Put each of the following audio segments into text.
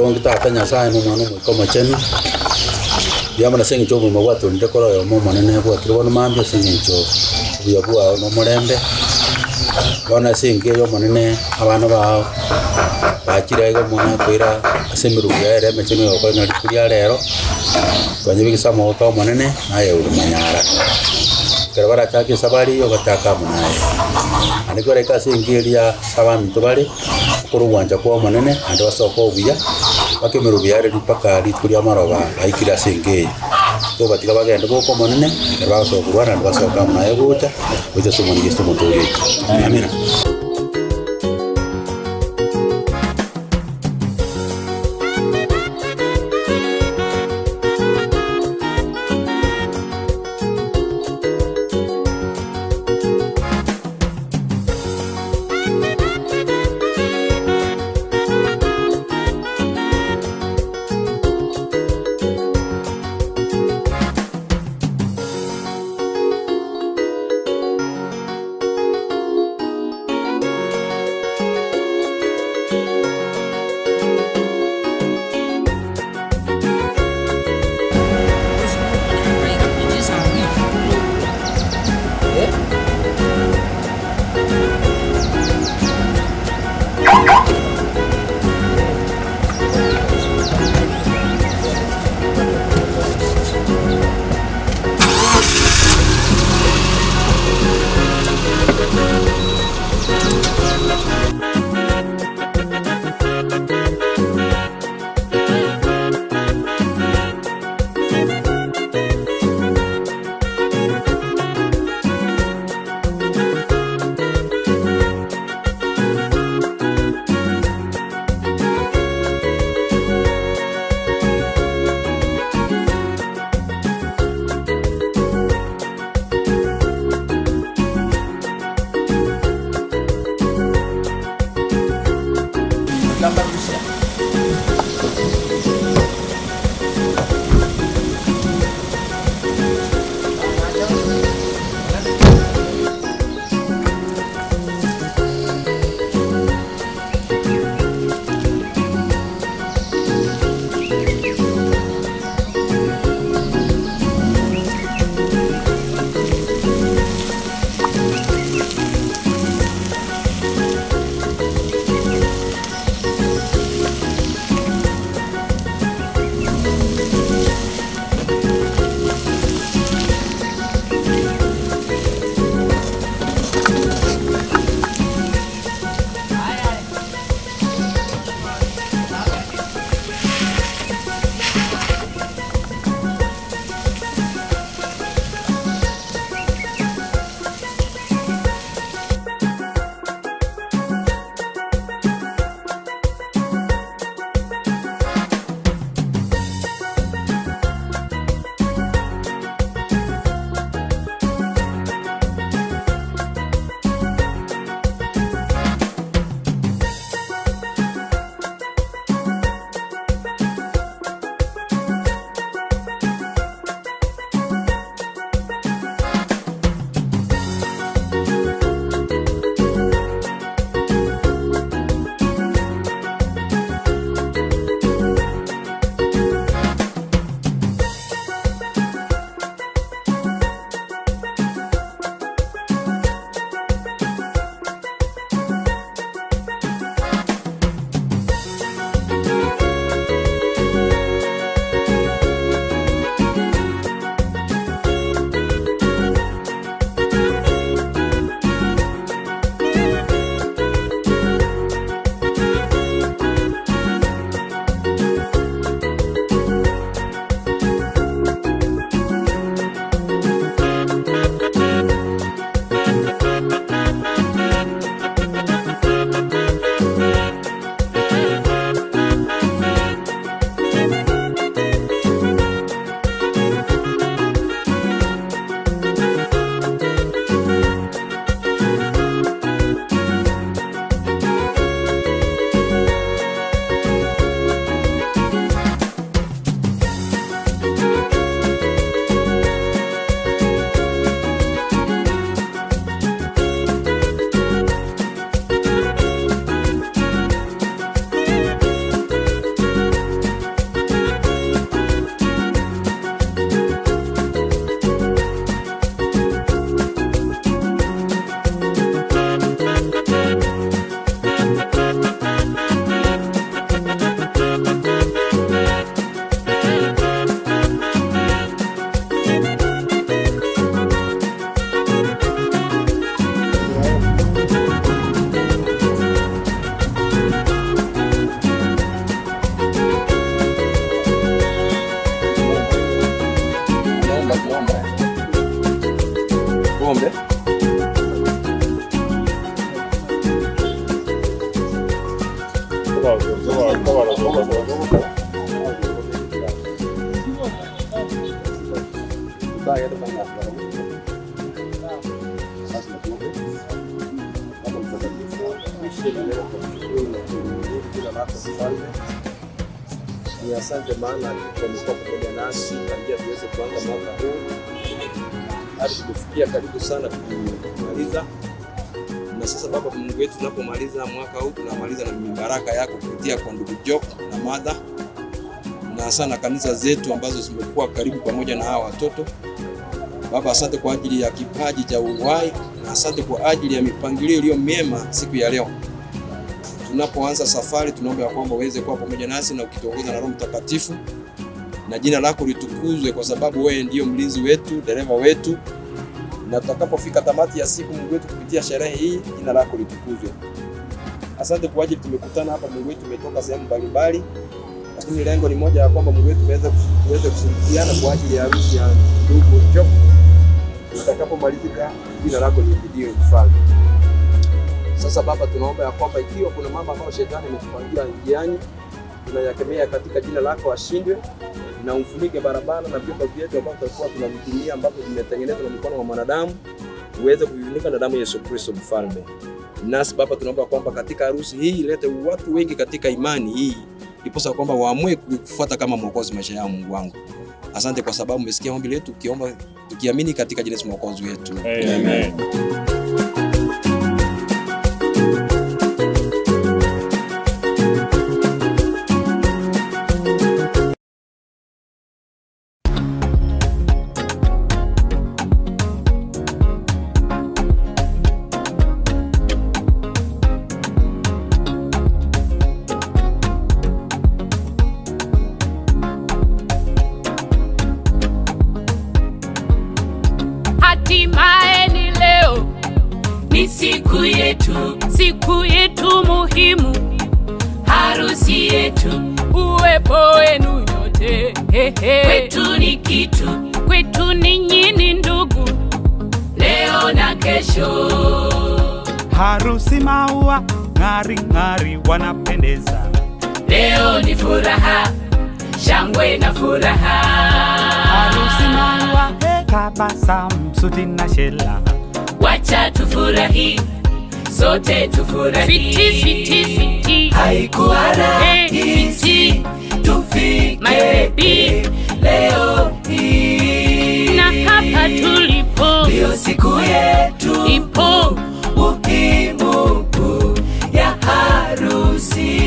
tongi tata nyasaye no mwana mo koma chenu yamana sengi chomo mwato ndekolo yo mo manene kwa kirwana mambia sengi cho buya bwa no morembe bona sengi yo manene abana bao bakira go mona kwira asemiru yere mecheno yo kwa ngari kuria rero kwanye bigisamo to manene naye uri manyara kerabara chake sabari yo bataka munaye aniko reka sengeria sabami tobare kurugwanja kwa manene ando soko buya bakemiru byare dipaka lituria maroba aikira senge to batika bagenda ko manene keraba so kurwana ndo soka munaye gucha ujo sumoni gisto muturi amina. Ni asante maana tumekuwa pamoja nasi tangia tuweze kuanza mwaka huu hadi tumefikia karibu sana kumaliza. Na sasa Baba Mungu wetu, tunapomaliza mwaka huu tunamaliza na mibaraka yako kupitia kwa ndugu Jock na Mother na sana kanisa zetu ambazo zimekuwa karibu pamoja na hawa watoto. Baba, asante kwa ajili ya kipaji cha uhai na asante kwa ajili ya mipangilio iliyo mema siku ya leo. Tunapoanza safari tunaomba ya kwamba uweze kuwa pamoja nasi na ukituongoza na Roho Mtakatifu, na jina lako litukuzwe kwa sababu wewe ndio mlinzi wetu, dereva wetu, na tutakapofika tamati ya siku Mungu wetu kupitia sherehe hii jina lako litukuzwe. Asante kwa ajili tumekutana hapa Mungu wetu, tumetoka sehemu mbalimbali, lakini lengo ni moja ya kwamba Mungu wetu tuweze kushirikiana kwa ajili ya harusi ya ndugu Jock. Tutakapomalizika jina lako liibidiwe mfalme. Sasa Baba, tunaomba ya kwamba ikiwa kuna mambo ambayo shetani ametupangia njiani, tunayakemea katika jina lako ashindwe, na umfunike barabara na vyombo vyetu ambavyo tutakuwa tunavitumia ambavyo vimetengenezwa na mkono wa mwanadamu uweze kuvifunika na damu ya Yesu Kristo mfalme. Nasi Baba, tunaomba kwamba katika harusi hii ilete watu wengi katika imani hii, iposa kwamba waamue kufuata kama mwokozi maisha yao. Mungu wangu, asante kwa sababu umesikia ombi letu, tukiomba tukiamini katika jina la mwokozi wetu. Amen. Hatimaye ni leo, ni siku yetu muhimu, harusi yetu, uwepo wenu nyote. Kwetu ni kitu, kwetu ninyi ni ndugu, leo na kesho. Harusi maua ng'ari ng'ari wanapendeza, leo ni furaha, shangwe na furaha. Harusi maua tabasamu, suti na shela, wacha tufurahi, sote tufurahi. Sweetie, haikuwa rahisi tufike my baby leo hii, na hapa tulipo ndio siku yetu ipo muhimu ya harusi.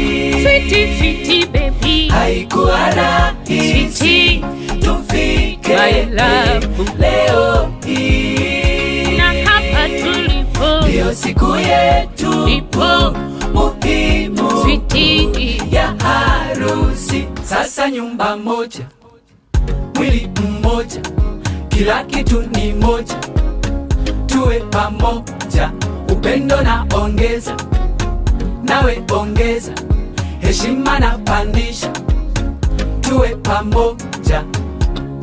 Sweetie baby, haikuwa rahisi tufike my love leo hii, na hapa tulipo ndio siku yetu ipo muhimu sweetie ya harusi. Sasa nyumba moja, mwili mmoja, kila kitu ni moja, tuwe pamoja, upendo na ongeza, nawe ongeza, heshima na pandisha, tuwe pamoja.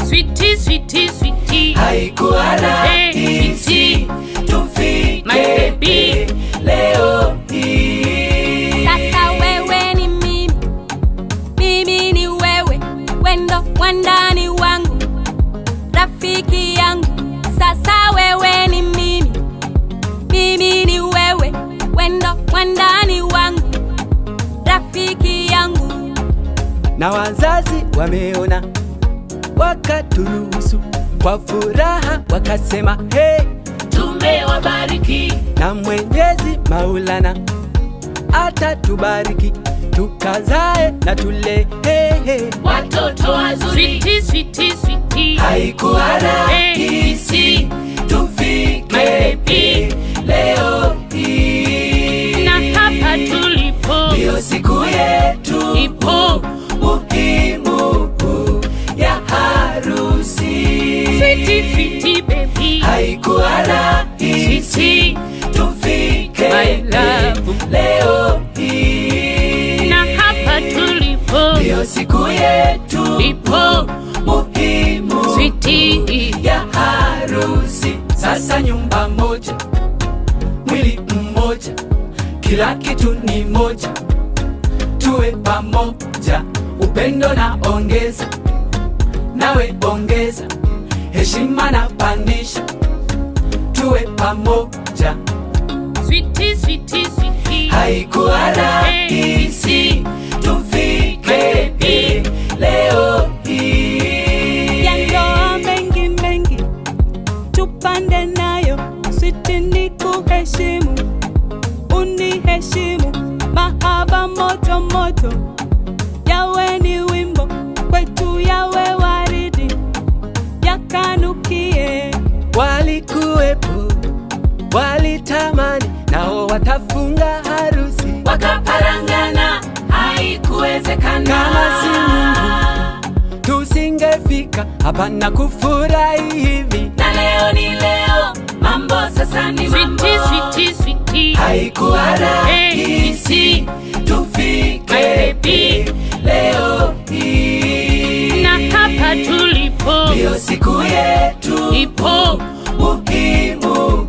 Sweetie, haikuwa rahisi tufike my baby leo hii. Sasa wewe ni mimi, mimi ni wewe, wendo wandani wangu, rafiki yangu. Sasa wewe ni mimi, mimi ni wewe, wendo wandani wangu, rafiki yangu. Na wazazi wameona, wakaturuhusu kwa furaha, wakasema hey, tumewabariki, na Mwenyezi Maulana atatubariki, tukazae na tule hey. watoto wazuri. Sweetie, haikuwa rahisi tufike my baby leo hii, na hapa tulipo ndio siku yetu ipo muhimu ya harusi. Sweetie baby, haikuwa rahisi tufike my love leo hii, na hapa tulipo ndio siku yetu ipo muhimu sweetie ya harusi. Sasa nyumba moja, mwili mmoja, kila kitu ni moja, tuwe pamoja, upendo na ongeza, nawe ongeza, heshima na pandisha, tuwe pamoja. Sweetie, sweetie, sweetie. Haikuwa rahisi tufike hii leo hii. Ya ndoa mengi mengi tupande nayo, sweetie ni kuheshimu, uniheshimu, mahaba moto moto, yawe ni wimbo kwetu, yawe waridi yakanukie. Walikuwepo, walitamani, nao watafunga harusi, Wakaparangana, haikuwezekana. kama si Mungu tusingefika hapa na kufurahi hivi. Na leo ni leo, mambo sasa ni mambo. Sweetie, sweetie, sweetie. Haikuwa rahisi tufike hii leo hii. Na hapa tulipo Ndiyo siku yetu ipo. muhimu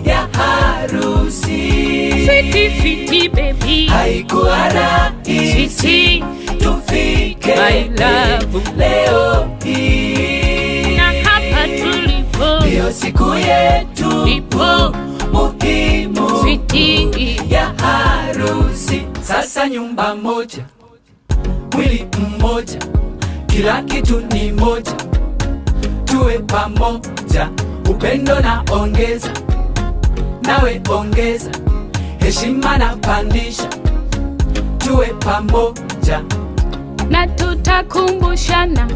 ya harusi. Sweetie, sweetie, baby. Haikuwa rahisi Sweetie, tufike my love. leo hii. Na hapa tulipo Ndiyo siku yetu ipo. muhimu Sweetie, ya harusi. Sasa nyumba moja, mwili mmoja, kila kitu ni moja, tuwe pamoja. Upendo na ongeza, nawe ongeza, heshima na pandisha, tuwe pamoja. na tutakumbushana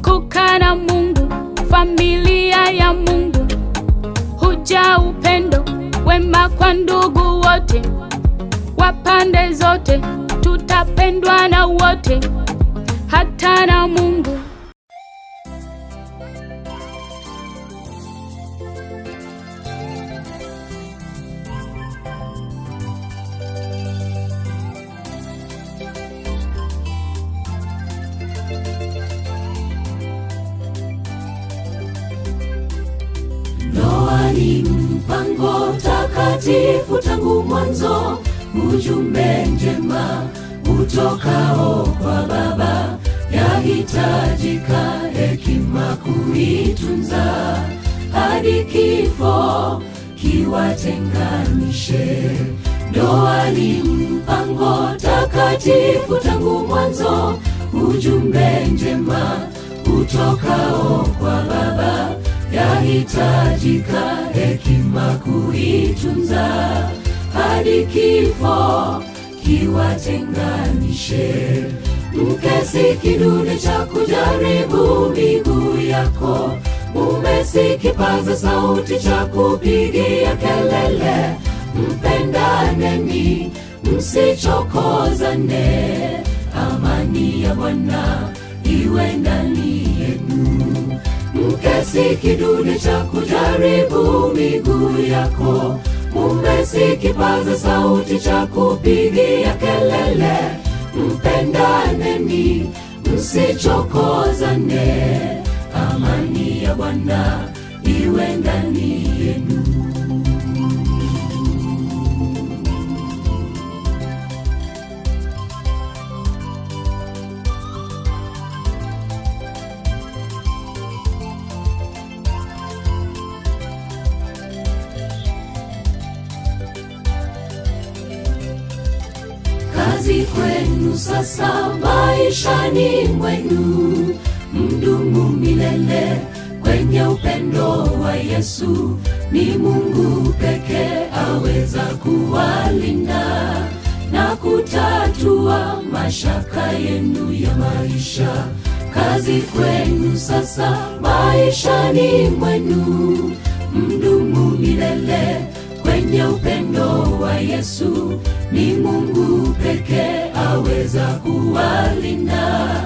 kukaa na Mungu, familia ya Mungu, huja upendo wema kwa ndugu wote wa pande zote, tutapendwa na wote, hata na Mungu. Ndoa ni mpango takatifu tangu mwanzo, ujumbe njema utokao kwa Baba, yahitajika hekima kuitunza, hadi kifo kiwatenganishe. Ndoa ni mpango takatifu tangu mwanzo, ujumbe njema utokao kwa Baba, yahitajika hekima kuitunza, hadi kifo kiwatenganishe. Mke si kidude cha kujaribu miguu yako, mume si kipaza sauti cha kupigia kelele. Mpendaneni, msichokozane, amani ya Bwana iwe ndani yenu. Mke si kidude cha kujaribu miguu yako, mume si kipaza sauti cha kupigia kelele. Mpendaneni, msichokozane, amani ya Bwana iwe ndani yenu. Kazi kwenu sasa maishani mwenu, mdumu milele kwenye upendo wa Yesu. Ni Mungu pekee aweza kuwalinda na kutatua mashaka yenu ya maisha. Kazi kwenu sasa maishani mwenu, mdumu milele kwenye upendo wa Yesu. Ni Mungu pekee aweza kuwalinda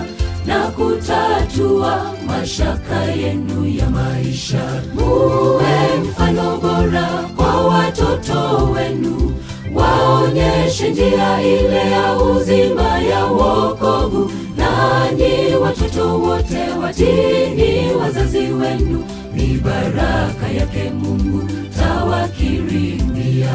na kutatua mashaka yenu ya maisha. Muwe mfano bora kwa watoto wenu, waonyeshe njia ile ya uzima ya wokovu. Nanyi watoto wote watini wazazi wenu, ni baraka yake Mungu tawakirimia.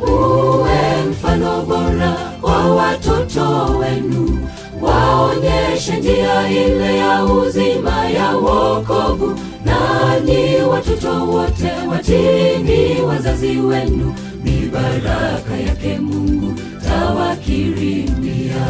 Uwe mfano bora kwa watoto wenu, waonyeshe njia ile ya uzima ya wokovu. Nanyi watoto wote watini wazazi wenu, ni baraka yake Mungu tawakirimia.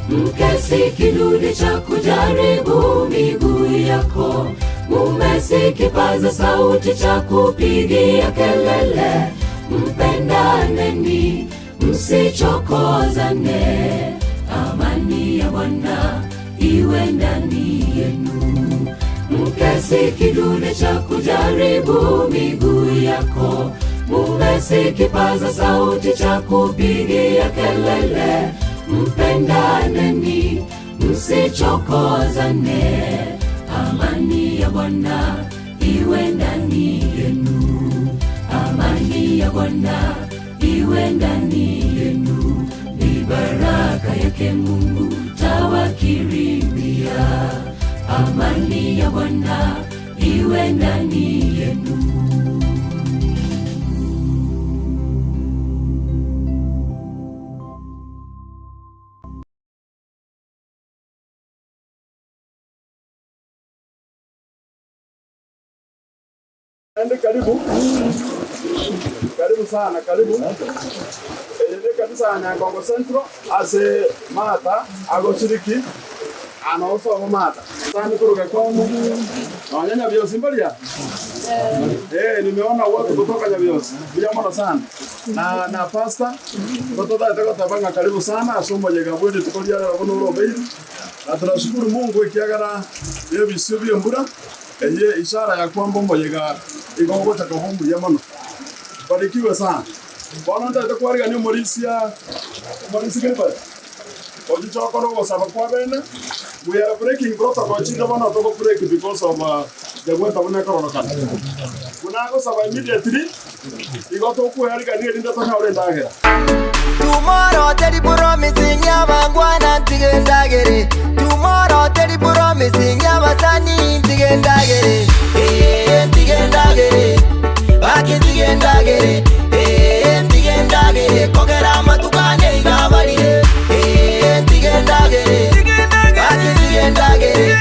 Mke si kidude cha kujaribu miguu yako, mume si kipaza sauti cha kupigia kelele. Mpendaneni, msichokozane, amani ya Bwana iwe ndani yenu. Mke si kidude cha kujaribu miguu yako, mume si kipaza sauti cha kupigia kelele. Mpendaneni, msichokozane, amani ya Bwana iwe ndani yenu. Amani ya Bwana iwe ndani yenu, ni baraka yake Mungu tawakirimia. Amani ya Bwana iwe ndani yenu. Karibu. Karibu sana, karibu. Kanisa ya Nyangongo Central ase Mata agoshiriki anaosoma Mata. Sasa kuruka kwa Mungu. Na Nyabiosi mbalia? Nimeona watu kutoka Nyabiosi. Vijana sana. Na pastor kutoka Tabanga, karibu sana. Asomba Jegabwedi tukolia rabono robeyi. Na tunashukuru Mungu ikiagara hiyo bisubio mbura. Ishara ya kwamba Mbojega igongo cha kahumbu ya mano. Barikiwe sana. Bwana ndio kwari ni Maurisia Kripa. Ojicho koro saba kwa bene. We are breaking protocol chini bwana toko break because of the weather when corona kan. Kuna ko saba immediately igoto ku hali kan ni ndio toka ule ndagera. Tomorrow tedi promising ya bangwana tigendagere. Tomorrow tedi promising ya basani tigendagere. Tigendagere. Baki tigendagere. Tigendagere. Kogera matukane igabalire. Tigendagere. Baki tigendagere.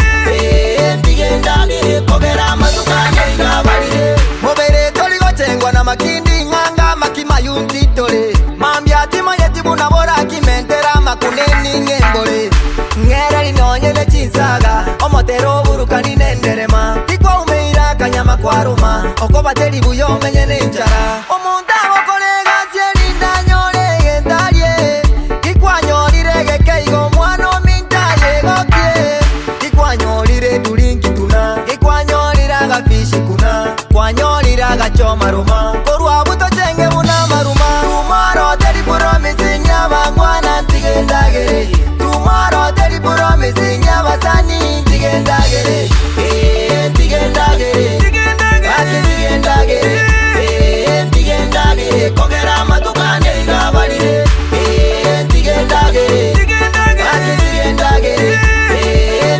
Tigendagere. Kogera matukane igabalire. Mobere toligo chengwa na makindi nganga makimayunti tole. Mambia timo yetibu na bora kimentera makuneni ngembole. Ngera linonyele chinsaga omotero burukani nenderema. Ikwa umeira kanyama kwa ruma oko bateri buyo menye nenjara. Omunta wakolega sieli ndanyole gendarie. Ikwa nyolire gekeigo mwano mintaye gokie. Ikwa nyolire dulingi tuna. Ikwa nyolira gafishi kuna. Kwa nyolira gachoma ruma. Korwa buto chenge muna maruma. Tomorrow tedi promising ya bangwana tigendagere. Tomorrow tedi promising ya basani tigendagere. Tigendagere. Tigendagere. Tigendagere. Kogera matukane igabalire. Tigendagere. Tigendagere.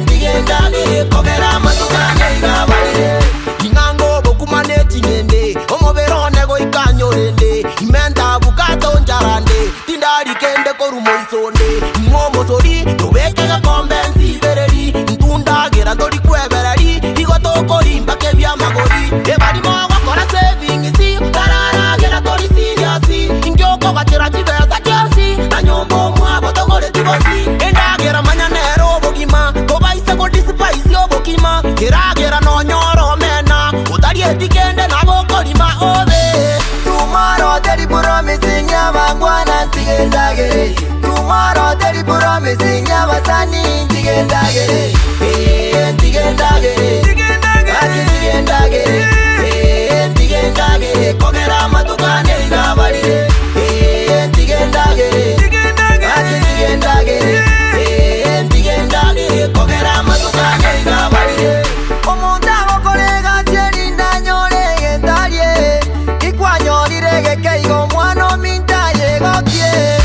Tigendagere. Kogera matukane igabalire. Ingango bokumane tingende. Omoberone go ikanyorende. Imenta bukato njarande. Tindari kende korumo isonde. Ngomo sori tubekega kombensi bereri. Ntundagera ndori kwebereri. Igoto rimba kebya magori. Ebari mo wakora saving isi. Tarara gera tori serious. Ingyoko gatera chibeza kiasi. Na nyombo mwabo togore tibosi. Endagera manyanero bogima. Toba isego disipaisi obokima. Gera no nyoro mena. Utari etikende na bokorima obe. Tomorrow tedi promising ya bangwana tigendagere. Tomorrow tedi promising ya basani tigendagere. Tigendagere. Tigendagere. Tigendagere. Kogera matukane igabalire. Tigendagere. Tigendagere. Tigendagere. Kogera matukane igabalire. Omunta wakolega sieli ndanyole gendarie. Ikwa nyolire gekeigo mwano mintaye gokie.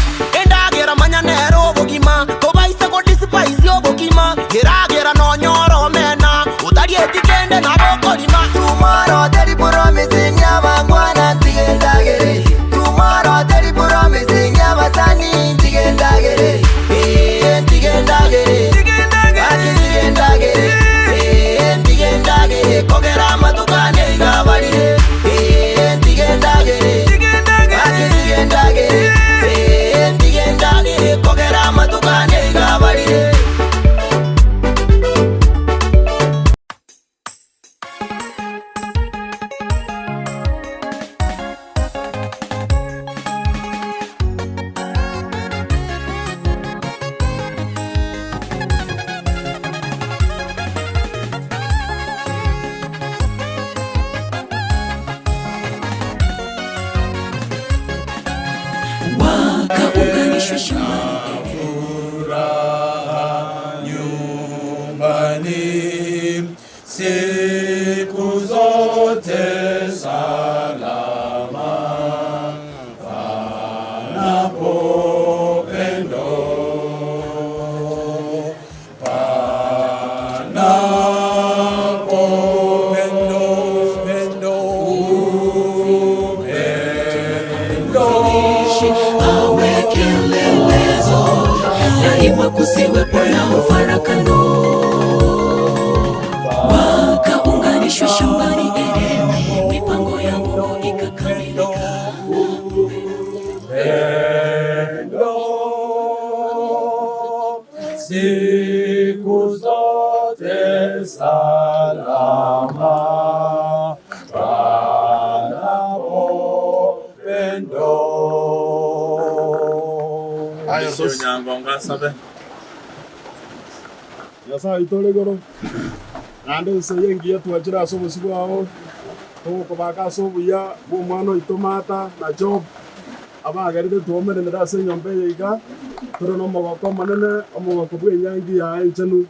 Endagera manyanero bogima. Toba isego disipaisi obokima. Gera no nyoro mena. Utari etikende na bokorima. Tomorrow tedi promising ya bangwana tigendagere. Tomorrow tedi promising ya basani tigendagere. Tigendagere. Tigendagere. Tigendagere. kaunganishwa shambani. Furaha nyumbani siku zote salama, panapo pendo, panapo pendo, pendo, upendo. Awe kielelezo, daima kusiwepo na mfarakano. Wakaunganishwa shambani Edeni, mipango ya Mungu ikakamilika. Siku zote salama, panapo pendo. Sio nyangonga sabe. Yasa itole goro. Nande seyengia tuachira sobo sibo aho. Ko baka sobo ya bo mano itomata na job. Aba agaride tuomere nda se nyombe yiga. Toro no mogoko manene omogoko bwe nyangi ya enchenu.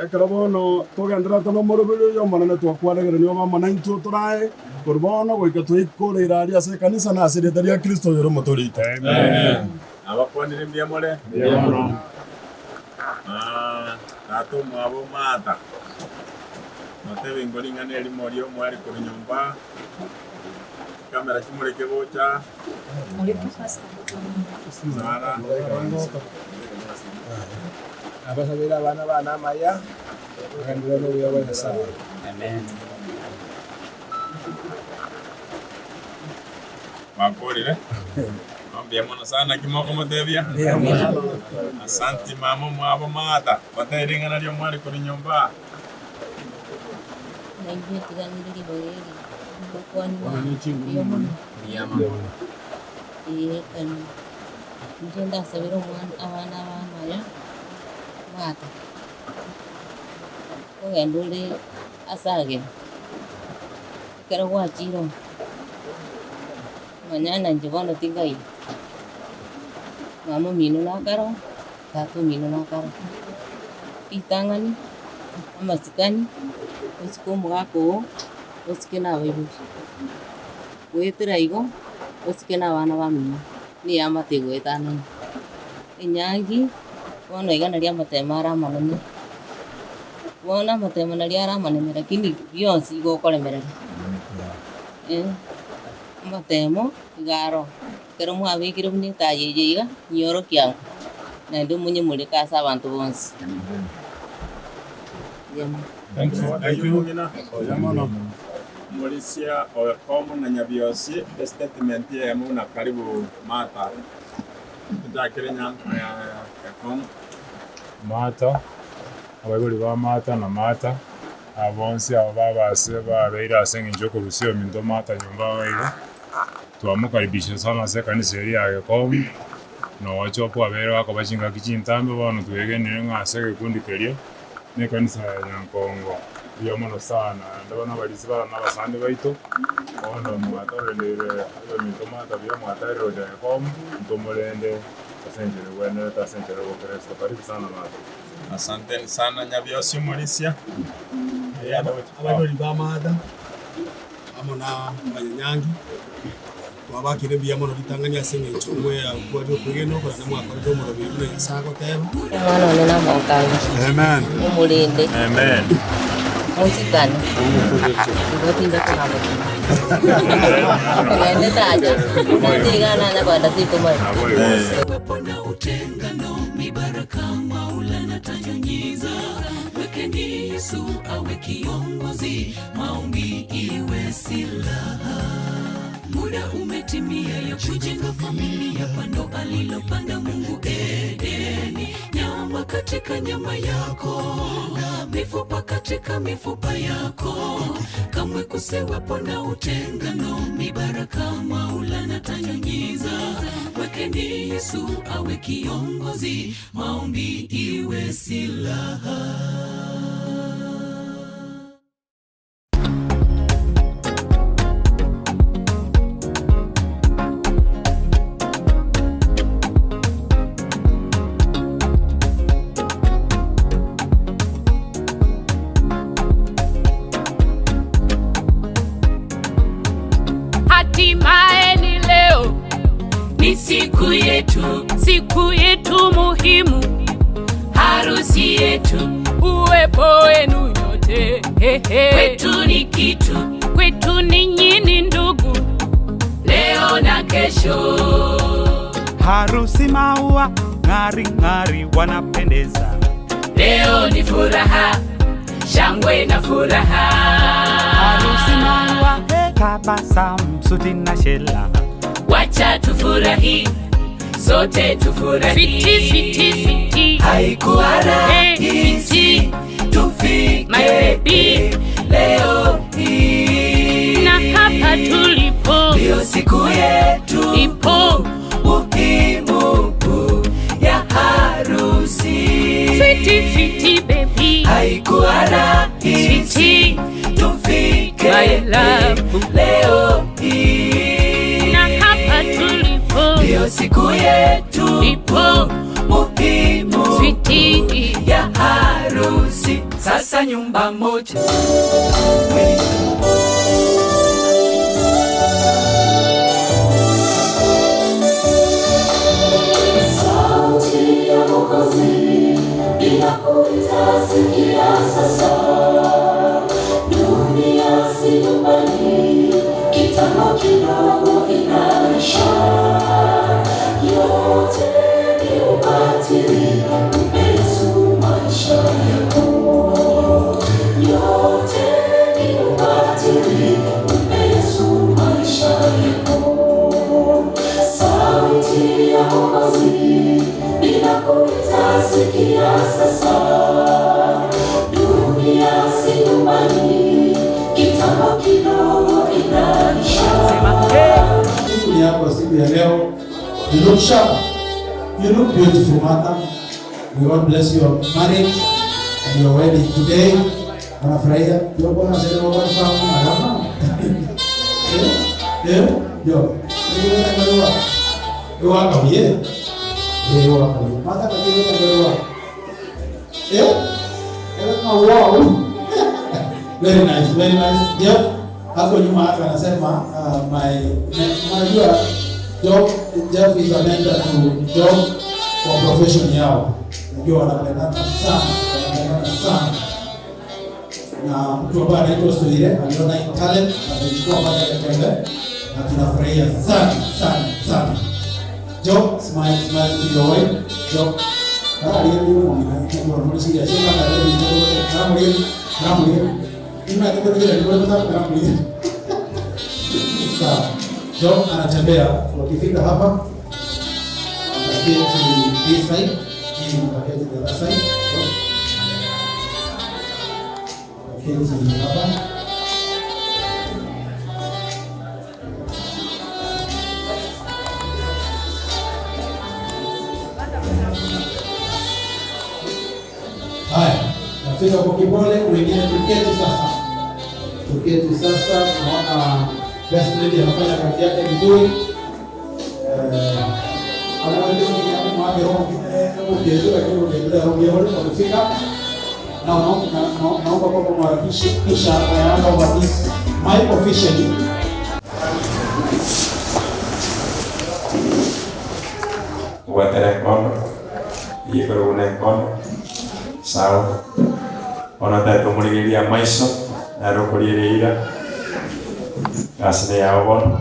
Ekarabono togendra tono morobero yo manene twakwaregere nyo mama na into torae. Korbono goika twikore iraria se kanisa na asiritaria Kristo yoro motorite. Amen. Abakwanire mbyamole. Yamoro. Tato mwabo mata. Matebe ngolingane eli morio mwali kuri nyumba. Kamera kimureke bocha. Mulipo fasta. Sara. Abasabira bana maya. Bakandira no bya bya sawa. Amen. Makorire. Ambiamono sana kimoko motebia. Asante mama mwabo mata. Batairingana lyo mwali kuri nyumba. Naingia tiganiriri boreri. Bokwani wa. Yama. Kan. Njenda sabiro mwan abana ya. Mata. Ko gendule asage. Kero wachiro. Manyana njibono tigai. Mama minu nakaro. Tatu minu nakaro. Itangani. Amasikani. Usiko mwako. Usikena webu. Wetira igo. Usikena wana wamina. Ni amate gwetana. Inyangi. Wono igana ria matemara manene. Wona matemana ria ara manene lakini bionsi igo kolemerera. Matemo igaro. Kero mwabikire buni tayeyiga nyoro kyangu. Na ndo munye mulika asa abantu bonse. Thank you. Yamano. Mulisia okomo na nyabiosi statement ya muna karibu mata. Tutakire nyamba ya komo. Mata abagori ba mata na mata abonsi abo babase babeira asenga njoko rusio mindo mata nyumba waiga twamukaribisha sana se kanisa ya komo no wachopo abere bako bashinga kichintambe bano twegenire ngase gikundi kerie ne kanisa ya Nyankongo yomono sana ndabona balisi bana n'abasande baito ono mwatorelere ayo mindo mata bya mwatariro ya komo ntomolende asenjere wene tasenjere wokeresto karibu sana mata. Asante sana nyabiosi Mulisia. Abagori ba mata amona banyangi twabakire byamono litanganya senge chomwe ya kwa byo kugeno kwa namwa kwa byo muro bibune yasako tebo. Mwana nena mokanga. Amen. Umulinde. Amen. Musikana. Ngotinda kwa hapo. Nende taja. Ndigana na kwa ndasiku mwe. Wepo na utengano mibaraka Maulana tanyunyiza. Wekeni Yesu awe kiongozi, maombi iwe silaha. Muda umetimia ya kujenga familia, pando alilopanda Mungu Edeni. Nyama katika nyama yako, mifupa katika mifupa yako. Kamwe kusiwepo na utengano, mibaraka Maulana tanyunyiza. Wekeni Yesu awe kiongozi, maombi iwe silaha. yetu, siku yetu muhimu, harusi yetu, uwepo wenu nyote, kwetu ni kitu, kwetu ninyi ni ndugu, leo na kesho. Harusi maua ng'ari ng'ari wanapendeza, leo ni furaha, shangwe na furaha. Harusi maua tabasamu, suti na shela, wacha tufurahi, sote tufurahi. Sweetie, sweetie, sweetie, haikuwa rahisi tufike my baby leo hii, na hapa tulipo ndio siku yetu ipo muhimu ya harusi. Sweetie, sweetie baby, haikuwa rahisi tufike my love leo hii, na hapa tulipo ndio siku yetu ipo muhimu sweetie ya harusi. Sasa nyumba moja sauti ya Mwokozi inakuita, sikia sasa. Dunia si nyumbani, kitambo kidogo inaisha. Yote ni ubatili, mpe Yesu maisha yako. Yote ni ubatili, mpe Yesu maisha yako. Sauti ya Mwokozi inakuita, sikia sasa. Dunia si nyumbani, kitambo kidogo inaisha. Siku yako, siku ya leo, you look sharp, you look beautiful, mother. May God bless your marriage and your wedding today. Anafurahia ndio bwana sasa bwana fahamu alama. Yo. Ni wewe ndio wako yeye. Ndio wako. Mata kwa hiyo ndio wako. Wow. Very nice, very nice. Jeff hapo nyuma hapa anasema Jeff is a mentor to Job for profession yao. Najua wanapendana sana. Na mtu ambaye anaitwa Soire aliona talent na kuchukua mpaka Katembe na tunafurahia sana. Job, smile to your wife. Job, aliye ndio mwana kwa msingi ya shamba na leo ndio namu. Ina kitu kile ndio namu. Sawa. Job anatembea, wakifika hapa wanaketi this side, hii wanaketi the other side. Waketi hapa. Haya, nafika kwa kibole, wengine tuketi sasa. Naona best lady anafanya kazi yake vizuri. Anaweza kumwambia roho ukielewa kufika na naomba kwamba mwarakishe kisha ayaanza ubatizo my officially. Waterekono yikorunenkono sawa ona tatu murigiria maiso na rokorira asne yao bono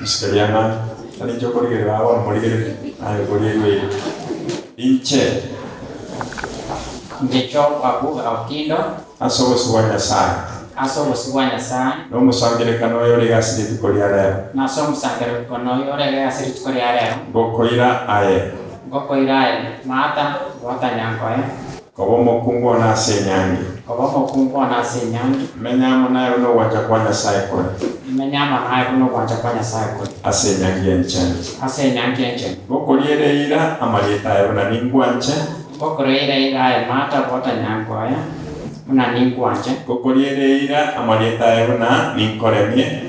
Msikiliana tani chokorira wao murigiria ayo kuriwe inche ndicho abu autindo asobo suwanya sana no musangerekano yo legasiri tukoria leo na so musangerekano yo legasiri tukoria leo gokoira aye mata watanyango kobo mokungo na senyangi menyama nayo no wacha kwanya cycle asenyangi enchen gokoriere ira amalieta yo na ningwanche mata watanyango una ningwanche kokoriere ira amalieta yo na ninkoremie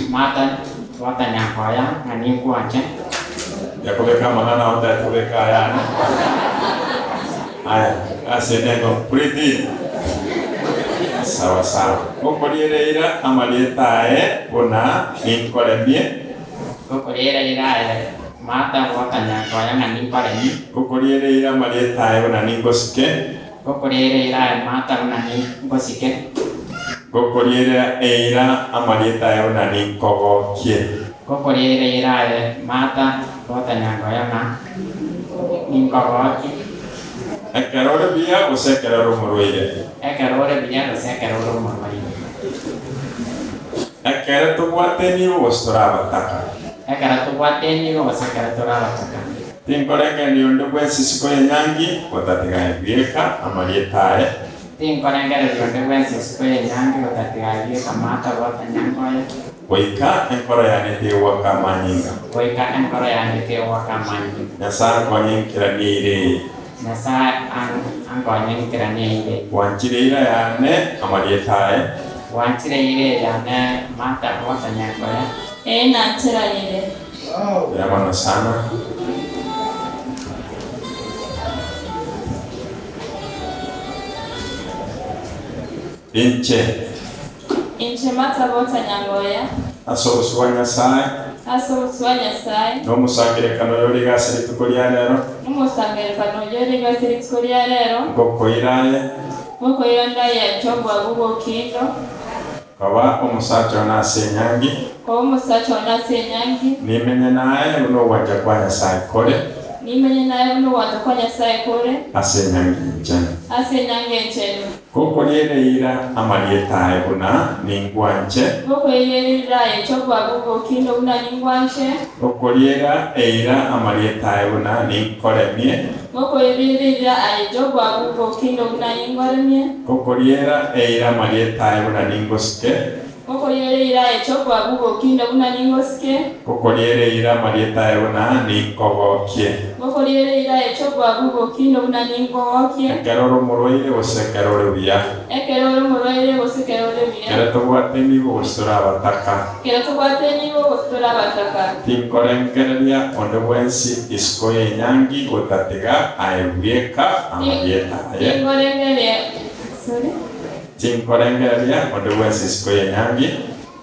mata watanyango na ningwanche yakobeka manana onda yakobeka yana aya asenengo pretty sawa sawa. Gukurireira amalietae una ninkoremie. Gukurireira mata bota nyangoya ngani paremi. Gukurireira amalietae una ningosike. Gukurireira mata una ningosike. Gukurireira amalietae una ninkogokie. Gukurireira mata bota nyangoya na ninkogokie. Ekerore bia usekerore umurwire. Ekerore bia usekerore umurwire. Ekere tugwateni gusturaba. Ekere tugwateni gusekerora bataka. Tinkorenge ni undu bwensisiko yenyangi gutatigaye bieka amalietae. Tinkorenge ni undu bwensisiko yenyangi gutatigaye bieka mata bota nyangoya. Goika enkoro yanete waka manyinga. Goika enkoro yanete waka manyinga. Nasa konyenkira nire. Nasa ankonyenkira nire. Wanchireira yane amalietae. Wanchireira yane mata bota nyangoya. Nanchira nire. Yamano sana. Inche mata bota nyangoya. Asobuswa Nyasaye. Asobuswa Nyasaye. N'omusangirekano y'origasire tukulya lero. N'omusangirekano y'origasire tukulya lero. Ngokoiraye. Ngokoirandaye chobwa bugo kindo. Kaba omusacha onasenyangi. Kwa omusacha onasenyangi. Nimenye naye uno wanja kwa Nyasaye kore. Nimenye naye uno wanja kwa Nyasaye kore. Asenyangi nchene. Asenyangi nchene. Gukurireira amalietae buna ningwanche. Gukurireira chobwa bugo kindo buna ningwanche. Gukurireira amalietae buna ninkoremie. Gukurireira chobwa bugo kindo buna ningoremie. Gukurireira amalietae buna ningosike. Gukurireira chobwa bugo kindo buna ningosike. Gukurireira amalietae buna ninkogokie. Gukurireira chobwa bugo kindo buna ninkogokie. Ekerore umurwaire usekerore buya. Ekerore umurwaire usekerore buya. Kera tugwateni gustura abataka. Kera tugwateni gustura abataka. Tinkorengereria onde bwensi isiko yenyangi gutatiga aebieka amalietae. Tinkorengereria. Sorry. Tinkorengereria onde bwensi isiko yenyangi.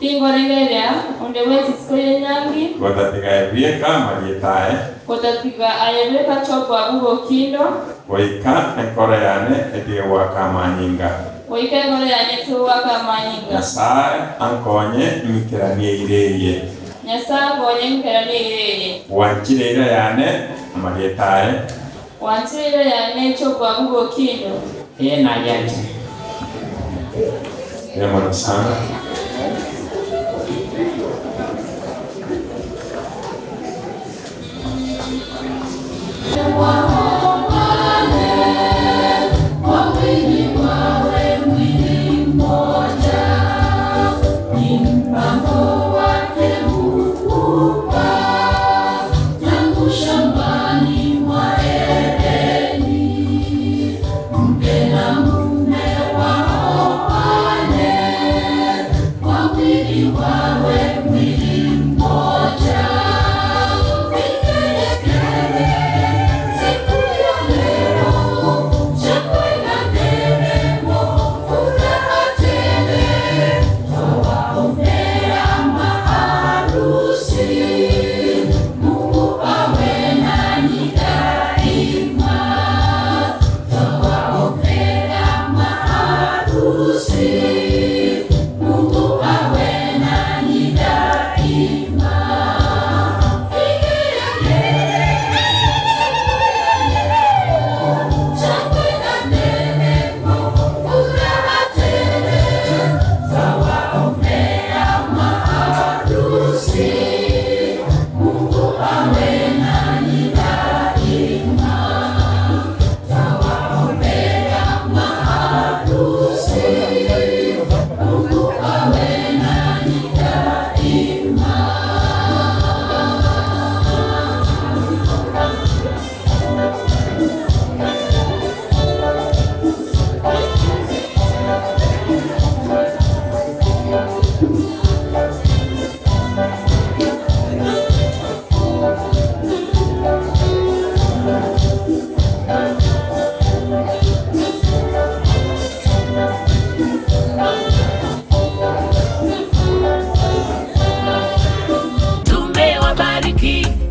Tinkorengereria onde bwensi isiko yenyangi. Gutatiga aebieka amalietae. Gutatiga aebieka chobwa bugo kindo. Goika enkoro yane etige waka manyinga. Goika enkoro yane etige waka manyinga. Nyasaye ankonye nkiranie ireye. Nyasaye ankonye nkiranie ireye. Wanchireira yane amalietae. Wanchireira yane chobwa bugo kindo. Na yanje. Yamano sana.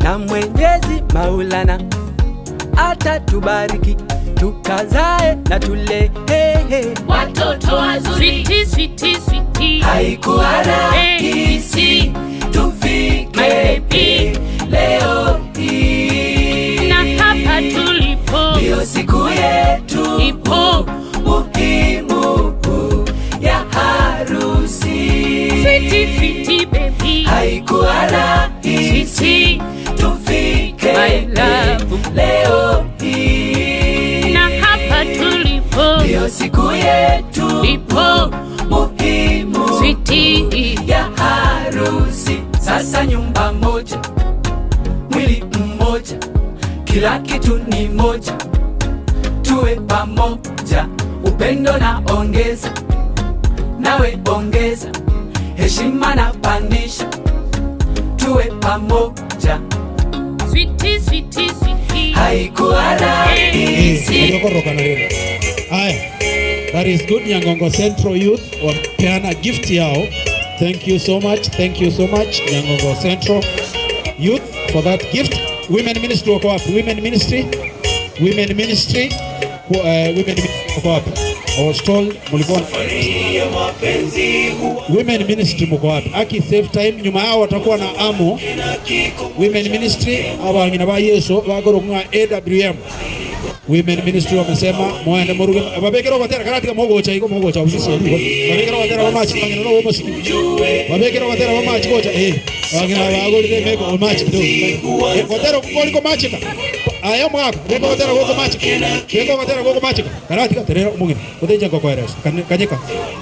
na Mwenyezi Maulana atatubariki tukazae na tule watoto wazuri. Switi, switi, switi. Haikuwa rahisi tufike leo hii, na hapa tulipo ndio siku yetu ipo muhimu ya harusi. Switi, switi, baby. Haikuwa rahisi tufike leo hii, na hapa tulipo ndio siku yetu ipo muhimu switi ya harusi. Sasa nyumba moja, mwili mmoja, kila kitu ni moja, tuwe pamoja, upendo na ongeza, nawe ongeza, heshima na pandisha, tuwe pamoja. Switi, switi, switi. Haikuwa rahisi. That is good. Nyangongo Central Youth wamepeana gift yao. Thank you so much. Thank you so much Nyangongo Central Youth for that gift. Women Ministry wako wapi? Women Ministry wako wapi? I was told mulikuwa Women Ministry mko wapi? Aki save time, nyuma yao watakuwa na amo. Women Ministry abangina ba Yesu bagorunga AWM. Women Ministry wamesema mwende muruge babekero batera karatika mogocha iko mogocha usisi babekero batera bamachi bangina no bomo siki babekero batera bamachi gocha bangina bagolide meko machi do batera koliko machika aya mwako beko batera goko machika beko batera goko machika karatika terera umugina koteja goko eres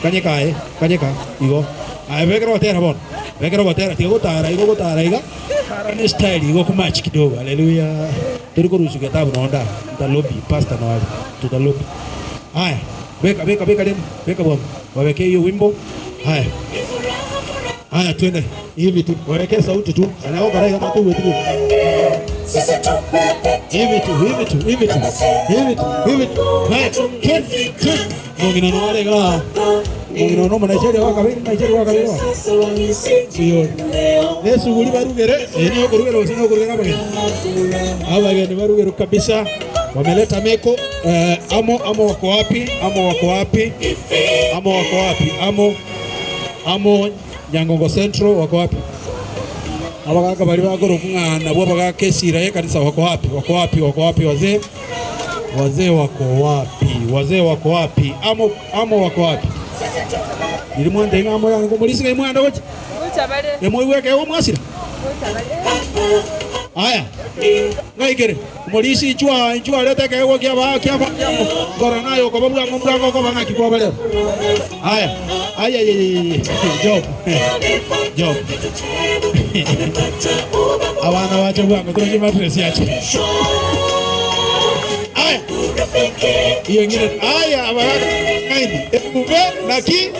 kanyeka igo aya bekero batera bon bekero batera tigo tara iga karane style igo kumachi kidogo. Haleluya. Turikuruhusu kitabu naonda mtalobi pastor na wale tutalobi. Haya, beka dem, beka bom. Waweke hiyo wimbo. Haya twende. Hivi tu. Waweke sauti tu. Anao karai kama tu wetu. Hivi tu. Haya, twende. Mongina no wale ga. Mongina no Nigeria waka. Sio. Yesu guli barugere, eneo kurugere usino kurugere hapo. Hawa gani barugere kabisa. Wameleta meko amo wako wapi? Amo Nyangongo Central wako wapi? Abagaka bari bagoro kungana bo baga kesira ye kanisa wako wapi? Wazee wako wapi? Amo wako wapi? Ili mwende ngamo yangu mulisiga imwanda wote. Utabale. Yemweke wo mwasira. Utabale. Aya. Ngaigere. Mulisi chwa leta ke wo kyaba. Ngora nayo ko babu ngo ko banga kiko bale. Aya. Job. Awana wacha bwangu tunaje matresi yacho. Aya. Hiyo ingine abana kaidi. Ekuve naki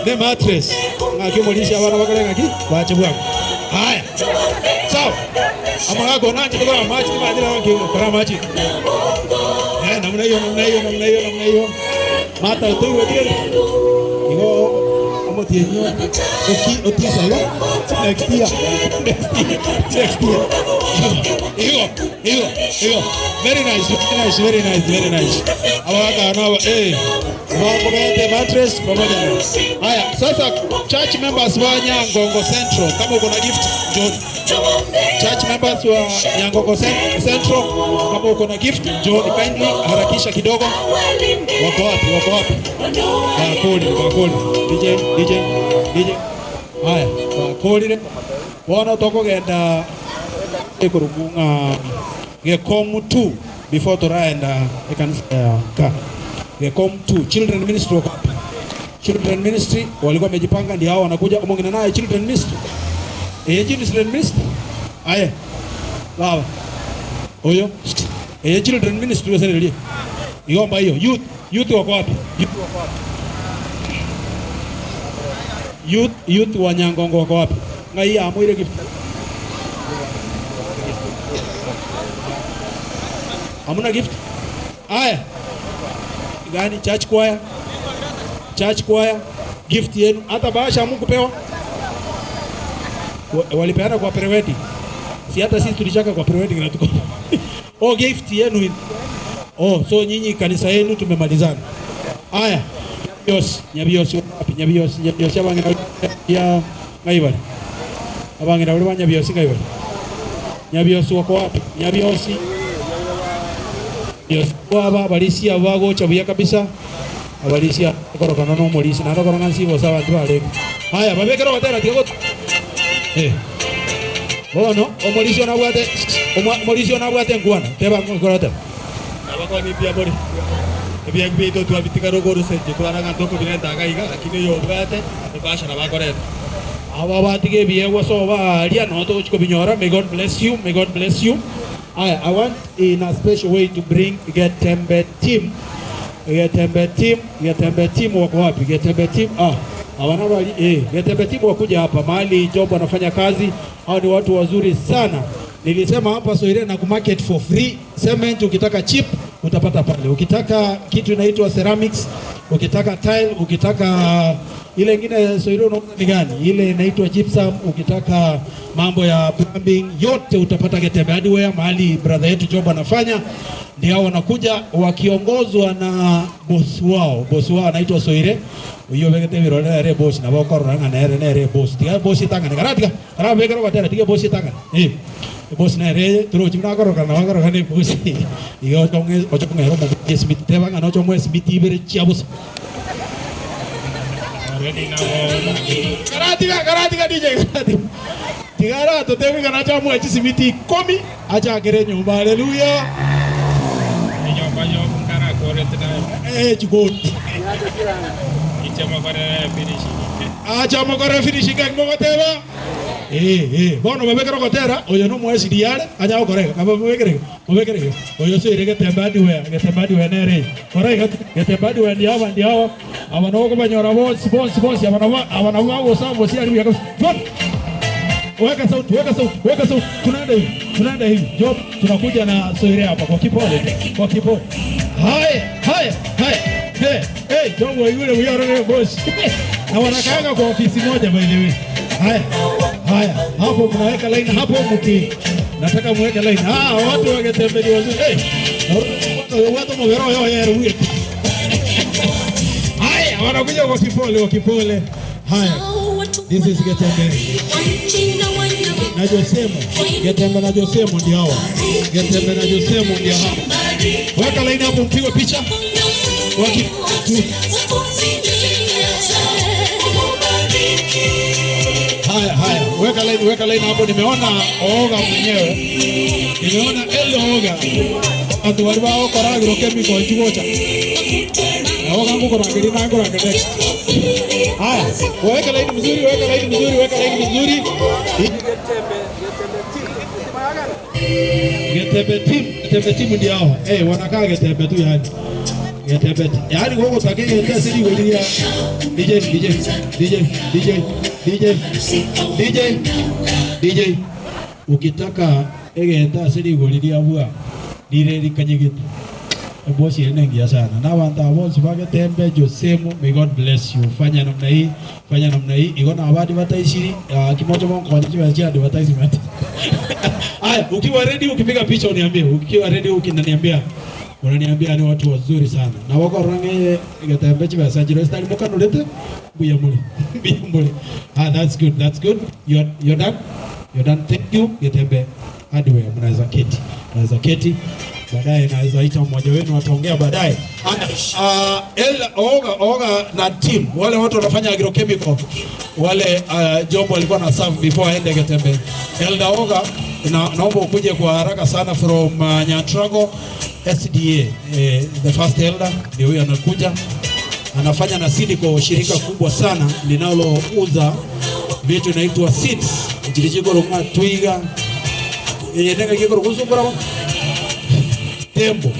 the mattress. Ngaki mulisha abana bakale ngaki wacha bwangu. Haya. Sawa. Amagago nanje kwa machi madira wangi kwa machi. Namna hiyo. Mata tu wewe. Igo amotienyo. Otisa next year. Igo. Very nice. Awaka nawa mambo ya mattress pamoja na. Haya, sasa church members wa Nyangongo Central, kama uko na gift John. Church members wa Nyangongo Central, kama uko na gift John, kindly harakisha kidogo. Wako wapi? Bakoli. DJ. Haya, bakoli. Wana toko genda ekurumunga Gekom 2 before to and ekanisa ka Gekom 2 Children Ministry walikuwa wamejipanga, ndio hao wanakuja kumongina naye Children Ministry. Children Ministry. Aya. Baba. Oyo. Children Ministry wasema ndio. Iomba hiyo. Youth wako wapi? Youth wa Nyangongo wako wapi? Ngai amuire gift. Hamuna gift? Aya. Gani church choir gift yenu hata bahasha hamkupewa. Walipeana kwa prewedi. Si hata sisi tulichaka kwa pre-wedding na tuko. Oh, gift yenu. Oh, so nyinyi kanisa yenu tumemalizana. Haya. Nyabiosi wapi? Nyabiosi abangira ya ngaibali. Abangira uri banyabiosi ngaibali. Nyabiosi wako wapi? Nyabiosi. Yes, waba balisi abago chabuya kabisa. Abalisi akoroka no molisi na akoroka ngansi bo sabantu bale. Haya, babekero batera tigo. Bono, omolisi ona bwate ngwana. Teba ngorota. Abako ni pia bori. Ebya gbito tu abitika rogoro seje kwana ngantoko binenda gaiga lakini yo bwate ebasha na bakoreta. Aba batige biye waso ba alia no to chiko binyora. May God bless you. May God bless you. I want in a special way to bring Getembe team. Getembe team wako wapi? Getembe team hawana bali Getembe team wakuja hapa mahali Job anafanya kazi. Hao ni watu wazuri sana. Nilisema hapa Soire na kumarket for free. Cement ukitaka cheap utapata pale. Ukitaka kitu inaitwa ceramics, ukitaka tile, ukitaka ile nyingine Soire unaona ni gani? Ile inaitwa gypsum, ukitaka mambo ya plumbing yote utapata Getembe. Hadi wewe mahali brother yetu Job anafanya ndio wanakuja wakiongozwa na boss wao. Boss wao anaitwa Soire. Uyo begete birole boss na bokoro nga nere boss. Tiga boss tanga ni karatika. Kara begero batera tiga boss tanga. Boss na re turo chimna karo kana wakaro kane boss. Iyo tonge ocho ngero mo smith teba nga no chomo smith ibere chiabus. Karatika DJ karatika. Tigara to tebi kana chomo smith komi acha kere nyumba. Haleluya. Chukut. Chama kore finishing kek mo teba. Bono babekero kotera oyo no mwesi diale aja kore kaba babekere. Oyo so irege tembadi we nere. Kore getembadi we ndiawa abano ko banyora boss abano wo sambo si ali yako. Weka sauti. Tunaenda hivi. Job tunakuja na Soire hapa kwa kipole. Hai. Job yule yule boss. Na wanakaanga kwa ofisi moja by the way. Haya. Hapo mnaweka line hapo mki. Nataka muweke line. Watu wangetembea wazuri. Watu mogero yao wewe. Haya, wanakuja kwa kipole. Haya. This is Getembe. Getembe na Josemo ndio hawa. Weka line hapo mpigwe picha. Haya. Weka line hapo. Nimeona Oga mwenyewe. Nimeona Oga. Atu warba okora groke miko chugocha. Oga nguko rangiri nango rangede. Haya, weka line mzuri. Getembe team ndio hawa. Wanakaa Getembe tu yani. Getembe. Yaani wao takenge ndio sisi welia. DJ. Ukitaka egenda sisi welia bwa. Dire likanyigitu. Bosi enengia sana. Na wanta bosi bage Tembe Josemo, may God bless you. Fanya namna hii. Igona abadi bataishiri. Kimoja mongo kwa nchi ya advertisement. Haya, ukiwa ready ukipiga picha uniambie. Ukiwa ready ukiniambia. Unaniambia ni watu wazuri sana. Na wako range Getembe chiba sajiro style muka nolete buya muli. That's good. You're done. Thank you Getembe. Hadi wewe mnaweza keti. Baadaye naweza ita mmoja wenu ataongea baadaye. Oga na team wale watu wanafanya agrochemical wale Job walikuwa na serve before aende Getembe. Elda Oga naomba ukuje kwa haraka sana from Nyantrago SDA. The first elder ndio huyo anakuja. Anafanya na seed kwa shirika kubwa sana linalouza vitu inaitwa seeds. Jilijigoro twiga. Nega kiko kuzungura Tembo.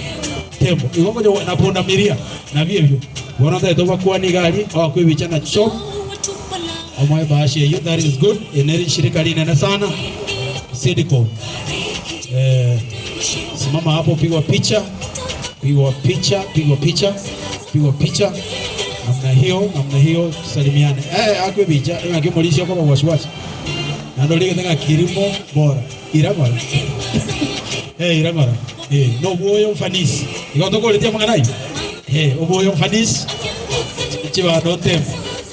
Igongo na ponda miria na bibyo. Wanataka toba kwa ni gari au kwa bichana chop. Amai baashe hiyo that is good. Eneri shirika lina sana. Sidiko. Simama hapo pigwa picha. Namna hiyo salimiane. Akwe bicha ngakimolishia kwa wasiwasi. Na ndio lile kilimo bora. Iramara. Iramara. No boyo mfanisi. Ikotoko letia manganai. Oboyo mfanisi. Chiwa dotem.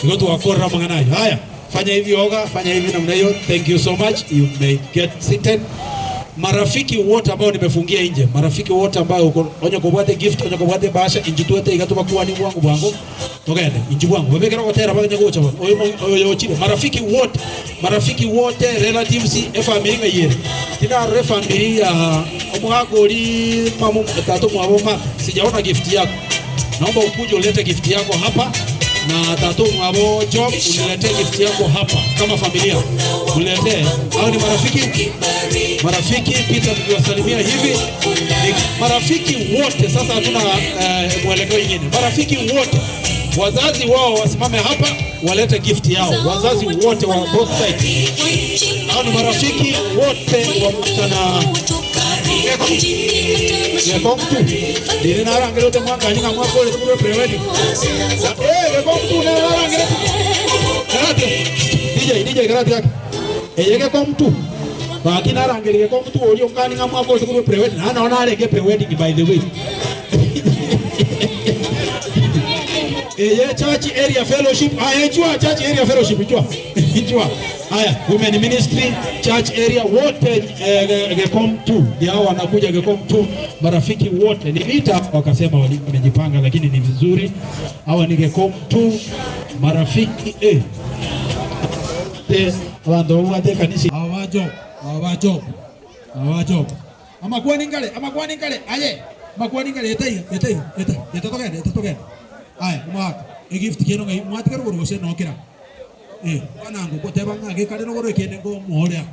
Ikotu wakora manganai. Haya. Fanya hivi yoga, fanya hivi namna hiyo. Thank you so much. You may get seated. Marafiki wote ambao nimefungia nje, marafiki wote ambao onyo kubwate gift, onyo kubwate basha injituete igatuba kuwa ni bwangu bwangu. Togende inji bwangu. Bebekera ko tera baganya gocha bwana. Oyo chile. Marafiki wote relatives family ngayere. Tina family ya omugagori mamu tatu mwaboma sijaona gift yako. Naomba ukuje ulete gift yako hapa. Na tatu mwabo job uniletee gift yako hapa kama familia. Uniletee. Hao ni marafiki pita tukiwasalimia hivi. Marafiki wote sasa hatuna mwelekeo mwingine. Marafiki wote wazazi wao wasimame hapa walete gift yao. Wazazi wote wa both sides. Hao ni marafiki wote wa mtana Gekomtu. Dini na rangi lote mwanga nyinga mwaka ole tukule prewedi. Gekomtu na rangi lote. Karate. DJ karate yake. Gekomtu. Baki na rangi Gekomtu oli ongani nga mwaka ole tukule prewedi. Na naona alege prewedi by the way. Church area fellowship. Church area fellowship. Njua. Haya, women ministry, church area wote Gekomtu. Ndio wanakuja Gekomtu. Marafiki wote ni vita wakasema wamejipanga lakini ni vizuri. Hawa ni Gekomtu marafiki Wando wate kanisi. Awajo. Amakuwa ningale. Aye. Amakuwa ningale eta tokende. Haya, mwaka. Gift kero ngai mwatika ruguru se nokira. Wanangu koteba ngage kale no gore kene ngo moria.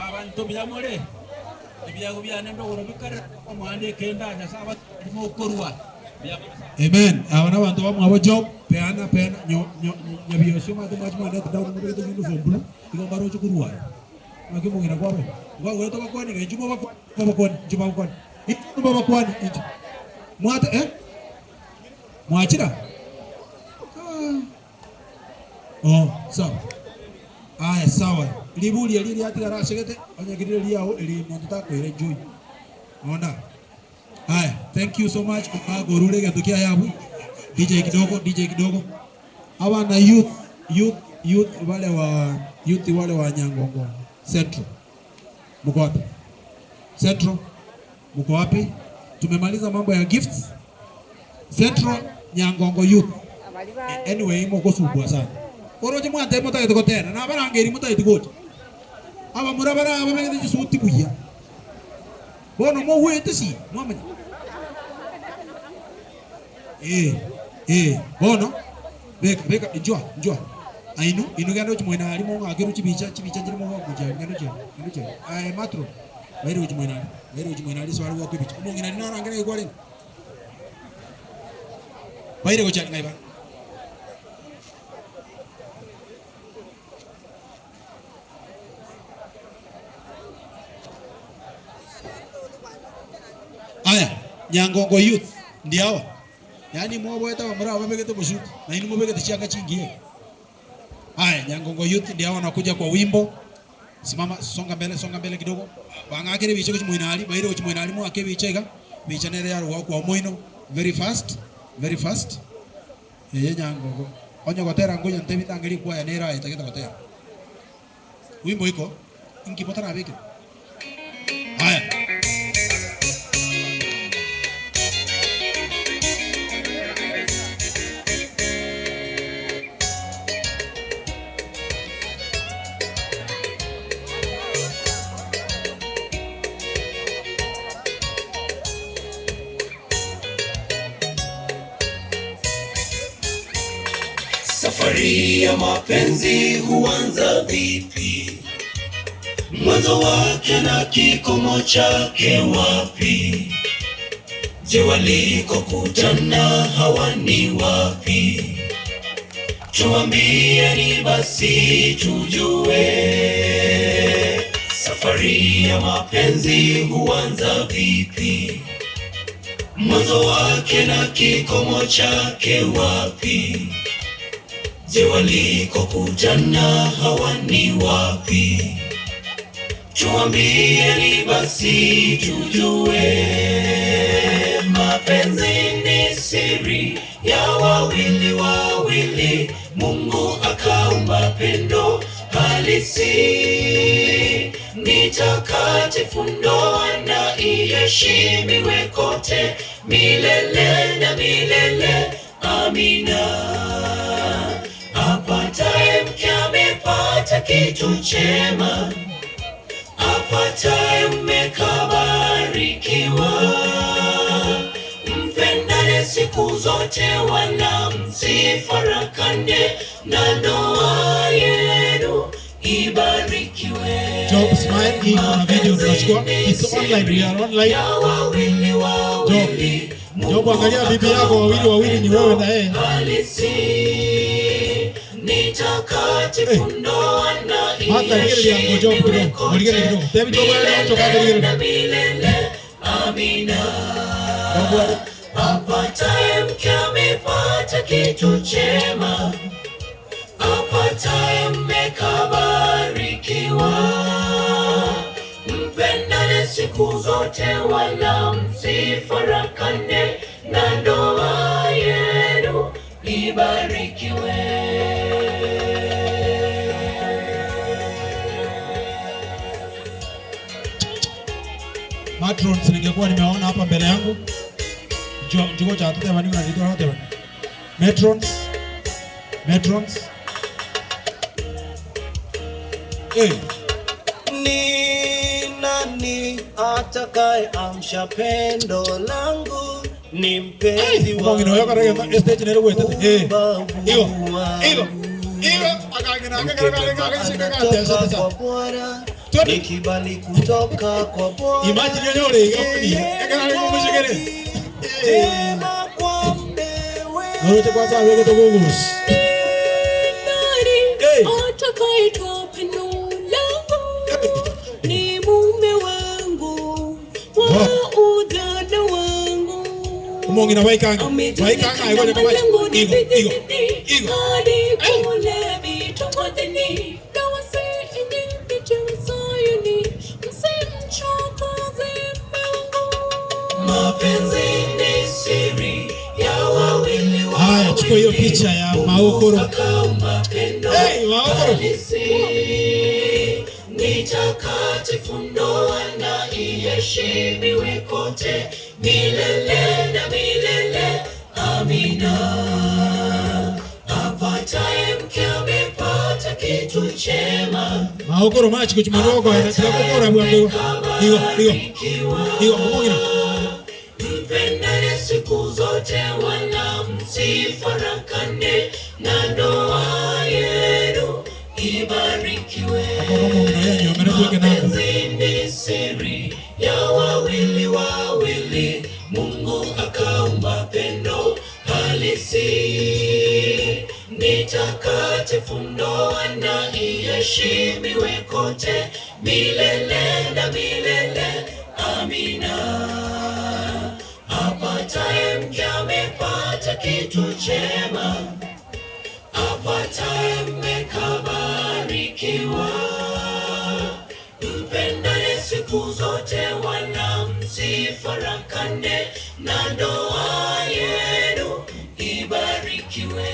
Abantu byamore. Ibyago byane ndo gore bikare omwande kenda nya saba mo korwa. Amen. Abana abantu bamwe abo job peana nyabiyo shoma de majuma de dawo ngo de ngo fombulu. Igo baro chukurwa. Maki mugira kwabe. Ngo weto bakwani nge juma bakwani. Itu bakwani. Mwata Mwachira? Sawa. Aya sawa. Libuli lili atira rashegete onyagirire liao eli monta ko ile joy. Ona. Aya, thank you so much kwa gorule gatukia yabu. DJ kidogo. Hawa na youth wale wa Nyangongo Central. Mko wapi? Central. Mko wapi? Tumemaliza mambo ya gifts. Central Nyangongo youth. Anyway, moko subwa sana. Oroje mwante mota yetokotera na barangeri mota yetikoti. Aba murabara abamegeze jisuti buya. Bono mo wete si, mwamanya. Bono beka njua. Ainu gano chimwena ali mo ageru chibicha jiri mo wakuja ngano matro. Bairo chimwena ali swali wakubicha. Mo ngina nina rangere igwale. Baire go chat ngaiba. Aya, Nyangongo youth ndio hawa. Yaani mwobo eta wamra wabegete bushuti na ini mwobegete chianga chingie. Aya, Nyangongo youth ndio hawa wanakuja kwa wimbo. Simama songa mbele kidogo. Bangakere bicho kuchimoinali, baire kuchimoinali mo akebichega. Bichanere yaro kwa moino very fast. Nyangongo. Onyo gotera ngoja ntebi tangeli kwa ya nera itaketa gotera. Wimbo iko inkipotana beke. Haya. Safari ya mapenzi huanza vipi? Mwanzo wake na kikomo chake wapi? Je, walikokutana hawa ni wapi? Tuambieni basi tujue. Safari ya mapenzi huanza vipi? Mwanzo wake na kikomo chake wapi? Je, walikokutana hawa ni wapi? tuambieni basi tujue. Mapenzi ni siri ya wawili wawili, Mungu akaumba pendo halisi. Ni takatifu ndoa na iheshimiwe kote milele na milele. Amina. Apataye mke amepata kitu chema, apataye mume kabarikiwa. Mpendane siku zote wala msifarakane, na ndoa yenu ibarikiwe. Job, smile. Hii kuna video tunachukua. It's online. We are online. Job, angalia bibi yako wawili ni wewe na yeye. Hata hili ya Job kidogo. Mligeni kidogo. David Job anatoka milele. Amina. Apataye mke amepata kitu chema, apataye mume kabarikiwa. Mpendane siku zote wala msifarakane, na ndoa yenu ibarikiwe. Matrons ningekuwa nimeona hapa mbele yangu. Njoo cha tete wani unaditoa wote wani. Matrons. Ni nani atakaye amsha pendo langu? Ni mpenzi wangu. Mungu ndio yako stage nero wewe tete. Kibali kutoka kwa Bwana. Imagine yole Tema kwa mbewe. Ngoja kwanza wewe togogus. Atakaitwa pendo langu ni mume wangu wa udada wangu. Mungu na waikanga ngoja kama igo. Mapenzi ni siri ya wawili wawili. Haya, chukua hiyo picha ya Maokoro. Maokoro. Ni takatifu ndoa na iheshimiwe kote milele na milele. Amina. Apataye mke amepata kitu chema. Maokoro machi kuchimandogo anataka bwangu. Hiyo Mungu. Mpendane siku zote wala msifarakane, na ndoa yenu ibarikiwe. Mapenzi ni siri ya wawili wawili, Mungu akaumba pendo halisi. Ni takatifu ndoa na iheshimiwe kote milele na milele. Amina. Apataye mke amepata kitu chema, apataye mume kabarikiwa. Mpendane siku zote wala msifarakane, na ndoa yenu ibarikiwe.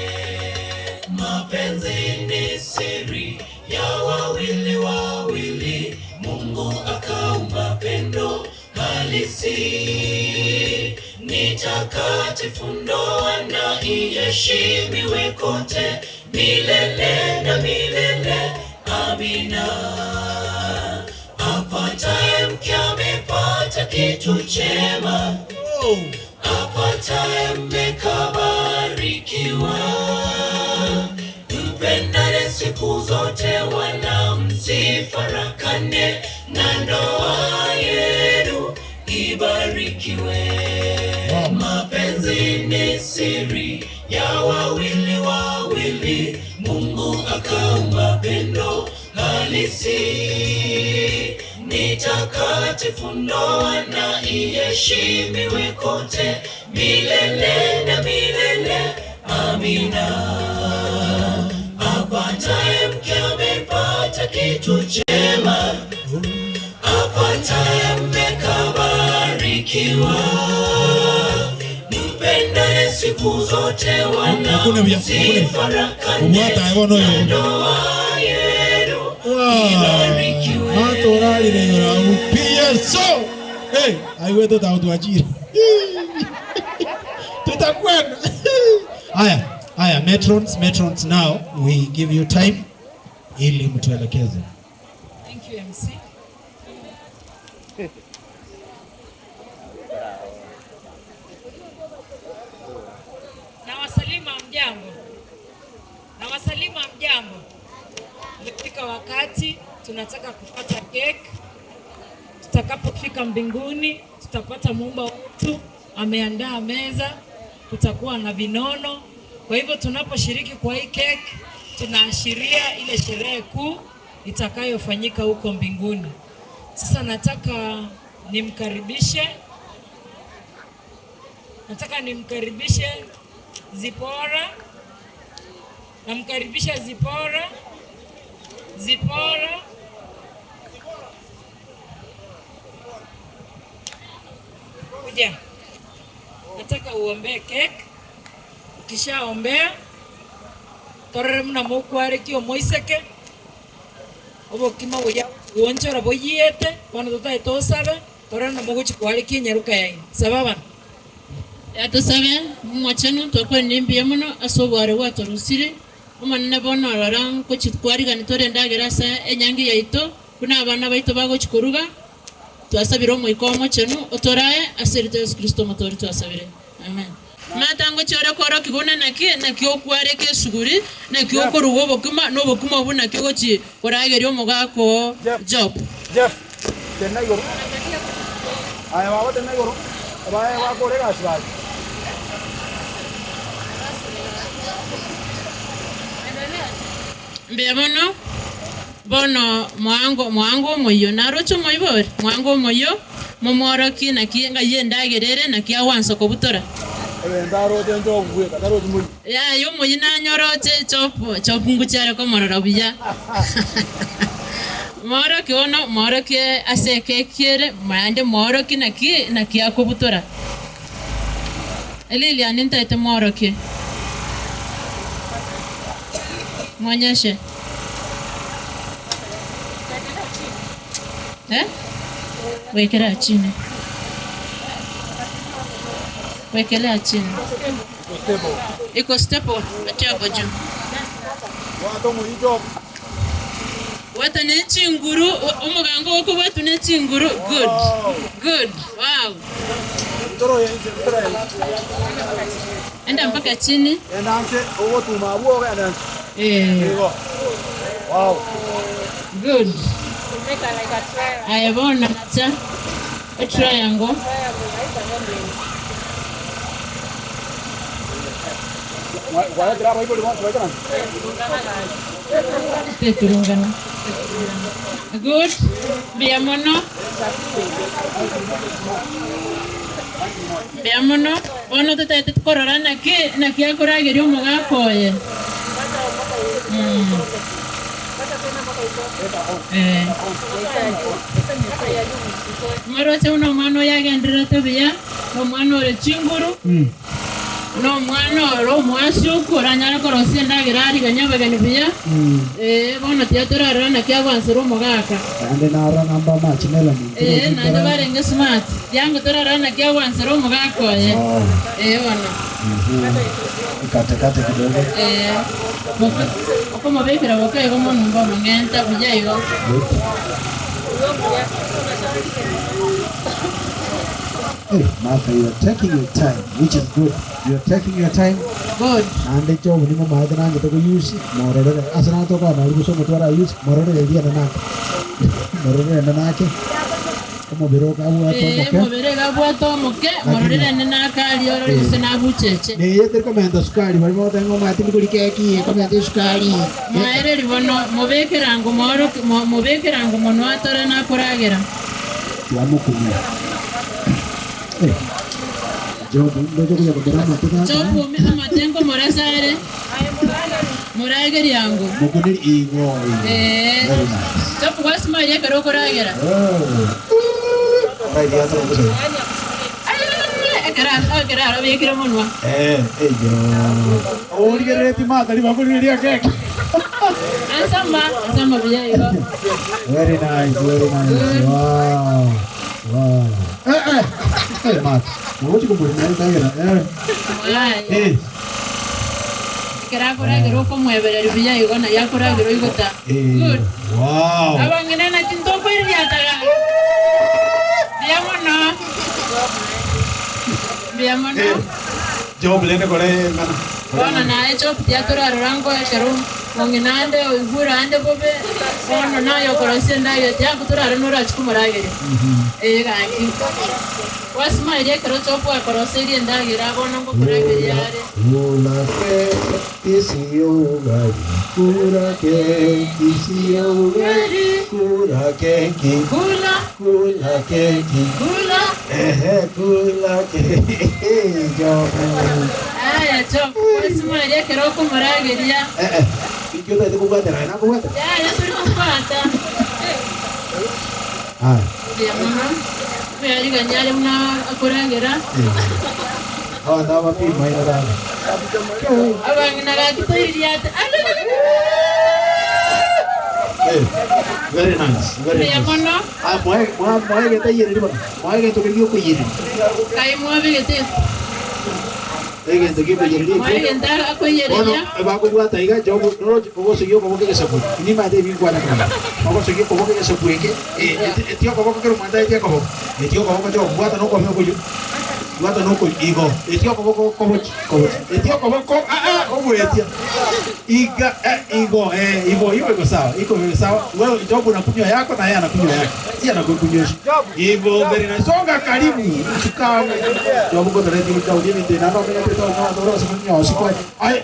Mapenzi ni siri ya wawili wawili, Mungu akaumba pendo halisi. Ni takatifu ndoa na iheshimiwe kote milele na milele. Amina. Apataye mke amepata kitu chema, apataye mume kabarikiwa. Mpendane siku zote wala msifarakane, na ndoa yenu ibarikiwe. Mapenzi ni siri ya wawili wawili, Mungu akaumba pendo halisi. Ni takatifu ndoa na iheshimiwe kote milele na milele. Amina. Apataye mke amepata kitu chema, apataye mmekabarikiwa. Mpendane siku zote wala msifarakane. Ndoa yenu ibarikiwe. Matorali neno la Yesu. Hey, aiwe tutautuachira. Tutakwenda. Haya, matrons, now we give you time ili mtuelekeze. Thank you MC. Na wasalimu mjambo. Imefika wakati tunataka kupata cake. Tutakapofika mbinguni tutapata Muumba wetu ameandaa meza, kutakuwa na vinono. Kwa hivyo tunaposhiriki kwa hii cake tunaashiria ile sherehe kuu itakayofanyika huko mbinguni. Sasa nataka nimkaribishe Zipora. Namkaribisha Zipora. Kuja. Nataka uombee cake. Ukishaombea torere muna mukware kio moiseke. Obo kima boya uonchora boyete bana totai tosabe torere na mugo chikware kinyaruka yayi. Sababa. Atusabe mwachanu toko nimbiye muno asobware watorusire. Omanene bono ararang ko chikwari ganitore ndagerasa enyangi yaito kuna abana baito bago chikuruga. Twasabira omwikomo chenu otorae aserite Yesu Kristo motori twasabire. Amen. Matango chora koro kigona nakio kware ke suguri nakio korugo bokuma no bokuma obuna kigochi koragerio mogako Job. Jeff tena igoro aya baba tena igoro baba wako rega shwari mbebono bono mwango moyo narocho moibor mwango moyo momoroki nakienga yendagerere nakiawanso kobutora ndaro dendo bwe kataro tumuli ya yo moyina nyoroche chopungu chare ko mororo biya moroki ono moroki aseke kiere mande moroki nakia kobutora elili aninta ete moroki mwanyeshe wekera chini wekelea chini iko stepo atia hapo juu watu ne chinguru umugango wako watu ne chinguru good wow enda mpaka chini enda anse owo tumabuo ga wow good ayabona cha a triangle Turungana. Good. Biamono. Ono tete korora na kia koragerio mugakoye. Maro se uno mano ya gendera tebia, no mano re chinguru. No mwana ro mwasu koranyara korosi ndagirari ganyabe ganibia bono tiatora rana kya bansero mogaka ande nara namba machinela ni nande barenge smart yango tora rana kya bansero mogako bono kate kidogo como bekera bokaye como numba mongenta bujayo Hey, Martha, you are taking your time, which is good. You are taking your time. Good. And the job, you know, my other to go use more. As an auto, I will so much what I use more than a year and a half. More than an half. Come on, Biroka, morere nena kali oro yusena bucheche. Ne te komendo skali, bali mo tengo mati kuri keki, komendo skali. Maere ribono mobekerango mobekerango mono atore na koragera. Tuamo kumia. Jobu mi amatengo morasaere morageri yangu mukuni igoi jobu wasma ya karo koragera Right, ya sasa ngoja. Ekera bekire munwa. Yo. Uligereti mata ni bakuriria keke. Asamba biya yo. Very nice, very nice. Wow. Wow. Hey, mata. Ngoja kumbulina tayari. Ekera kora gero ko muebere biya yo na ya kora gero igota. Good. Wow. Abangene na tinto kwiri ataga. Biya mono. Job lene kore mana. Bona na echo ya tora rango ya sharu. Monginande ugura ande bobe. Bona na yo korosenda yo ya kutora renora chukumaragere. Gangi. Wasma ile kero chopo koroseri ndagira bona ngo kuragere yare. Kula ke isiyo gari. Kula ke isiyo gari. Kula ke kula ke kula kula ke Job. Aya chopo wasma ile kero kumuragere ya. Yo te tengo que na kuwata. Ya turi kupata. Ya mama. Meri ganyale mna akurangera. Nda wapi maina da. Abangina ga kitoiriate. Very nice. Very nice. Ya mono. Moe que te yiri bana. Moe que to ke yo ko yiri. Kai mo be gete. Ege to ke ko yiri. Moe que nda ko yiri ya. Ba ko wa taiga jo no ko so yo ko ke se pu. Ni ma de bi kwa na kana. Ko so yo ko ke se pu ke. Etio ko ko ke manda etio ko. Etio ko ko jo wa ta no ko me ko yo. Wata no ko igo. Etio ko Etio ko o etio. Igo iko sawa. Iko sawa. Wewe job unakunywa yako na yeye anakunywa yake. Si anakunywa. Ivo very nice. Songa karibu. Chukana. Job ko tare di utaudi ni tena no mena peto no doro se kunyo sikwa. Ai.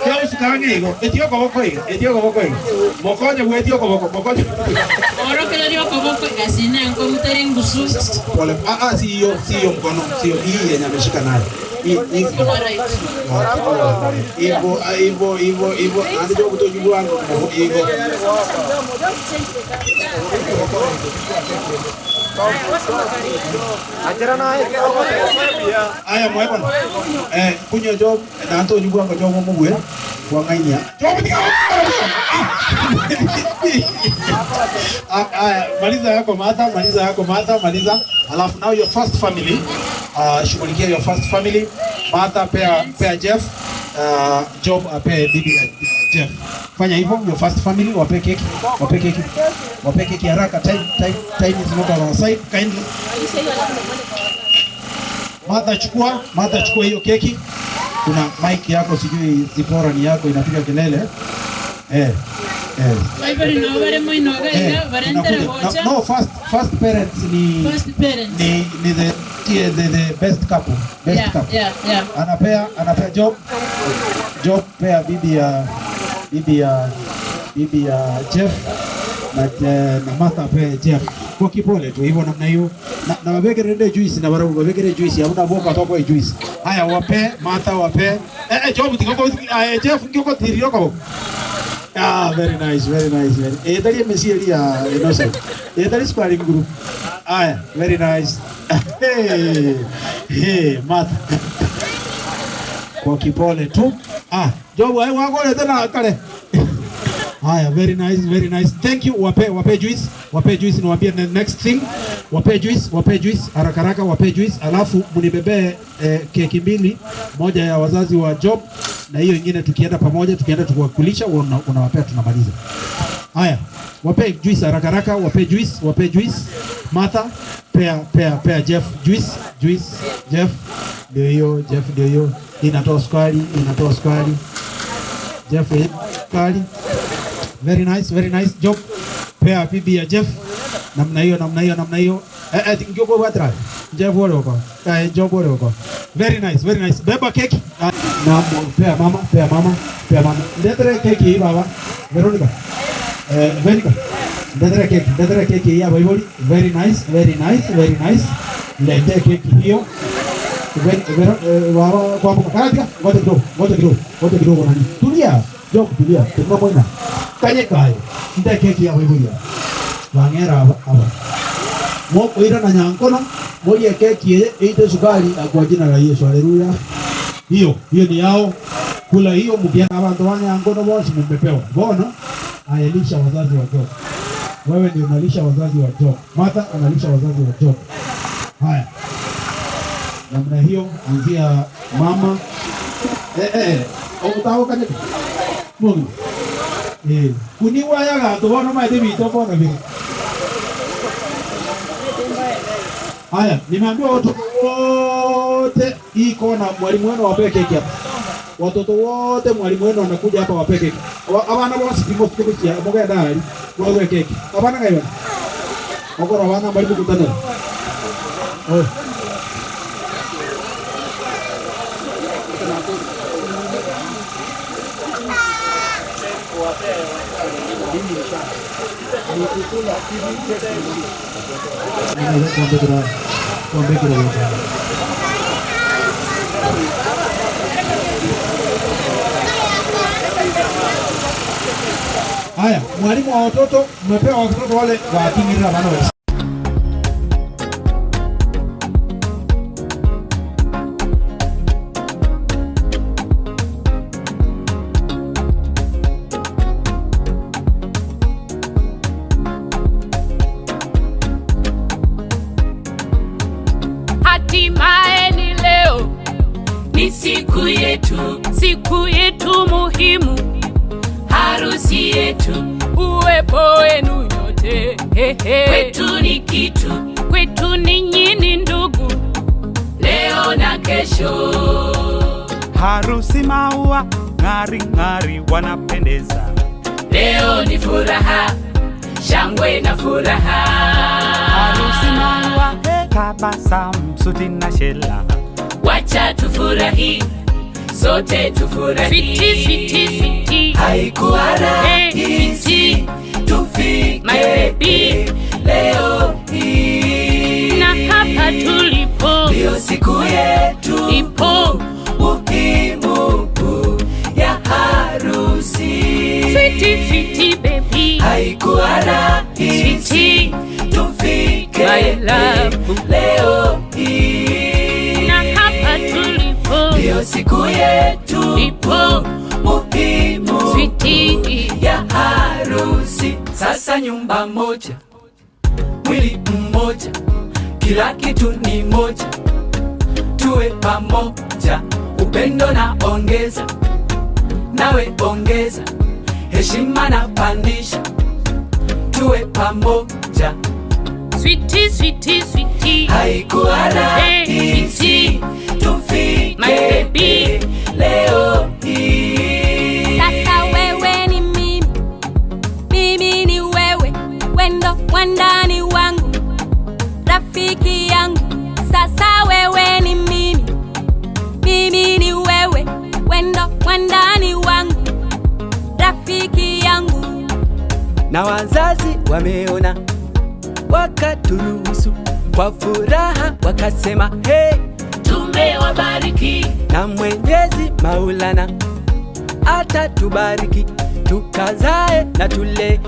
Kaya usikange igo. Etio ko Mokoje we etio ko mokoje. Oro que le dio ko gasine ngo mutari ngusu. Pole. Sio mkono. Sio hii yenye ameshika nayo. Ivo andi jogo to jugu wangu Ivo aya mwebon kunyo job na to jugu wangu jogo mugwe kwa ngainia job maliza yako maliza alafu now your first family shughulikia your first family. Martha pea Jeff, Job pea bibi Jeff. Fanya hivyo your first family, wape keki haraka. Time is not on our side kindly. Martha chukua hiyo keki. Kuna mic yako sijui Zipora ni yako inapiga kelele. No, first parents ni the best couple. Yeah. Anapea Job pea bibi ya Jeff na Martha pea Jeff. Kwa kipole tu hivyo namna hiyo. Na wabekere juice na barabu wabekere juice ya una boka toka juice. Haya wape Martha wape. Job tikoko Jeff ngiko tirio kwa. Very nice. Etali mesiri ya innocent. Etali sparring group. Very nice. Hey, Martha. Kwa kipole tu. Job wako tena kale. Very nice. Thank you. Wape juice niwaambie the next thing. Wape juice haraka wape juice alafu munibebe keki mbili, moja ya wazazi wa Job na hiyo nyingine tukienda pamoja tukuwakulisha unawapea tunamaliza. Wape juice haraka wape juice. Martha pea Jeff juice. Jeff ndio hiyo. Inatoa sukari. Jeff sukari. Very nice. Job pea bibi ya Jeff namna hiyo. Ngoko watra. Jeff wale wako. Job wale wako. Very nice. Beba keki. Na pea mama. Ndetare keki baba. Veronica. Ndetare keki ya Bible. Very nice. Lete keki hiyo. Kwa mkakatika. Ngoja kidogo nani. Tulia. Job tulia. Tunamwona. Kanye kayo. Ndetare keki ya Bible. Wangera hapa. Mwoko ira na nyankono, moja keki ite sukari kwa jina la Yesu. Haleluya. Hiyo ni yao. Kula hiyo mkienda abantu wa nyankono bosi mmepewa. Bona ayalisha wazazi wa Job. Wewe ndio unalisha wazazi wa Job. Martha analisha wazazi wa Job. Haya. Namna hiyo anzia mama. Utaho kaneti. Mungu. Kuniwa ya gato bona maite bito bona vile. Haya, nimeambiwa watoto wote iko na mwalimu wenu wape keki hapa. Watoto wote mwalimu wenu anakuja hapa wape keki. Abana bosi pimo keki ya moga ndani wawe keki. Abana kaiwa. Wako abana mwalimu kutana. Oh. Haya, mwalimu wa watoto mmepewa watoto wale wa kingira bana. Hatimaye ni leo, ni siku yetu muhimu, harusi yetu, uwepo wenu nyote. Kwetu ni kitu, kwetu ninyi ni ndugu, leo na kesho. Harusi maua ng'ari ng'ari wanapendeza, leo ni furaha, shangwe na furaha. Harusi maua tabasamu suti na shela, wacha tufurahi, sote tufurahi. Sweetie, haikuwa rahisi tufike my baby leo hii, na hapa tulipo ndio siku yetu ipo muhimu ya harusi. Sweetie baby, haikuwa rahisi tufike my love leo hii, na hapa tulipo ndio siku yetu ipo muhimu ya harusi. Sasa nyumba moja, mwili mmoja, kila kitu ni moja, tuwe pamoja, upendo na ongeza, nawe ongeza, heshima na pandisha, tuwe pamoja. Sweetie, haikuwa rahisi tufike my baby leo hii. Sasa wewe ni mimi, mimi ni wewe, wendo wandani wangu, rafiki yangu. Sasa wewe ni mimi, mimi ni wewe, wendo wandani wangu, rafiki yangu. Na wazazi wameona, wakaturuhusu kwa furaha, wakasema hey, tumewabariki. Na Mwenyezi Maulana atatubariki, tukazae na tule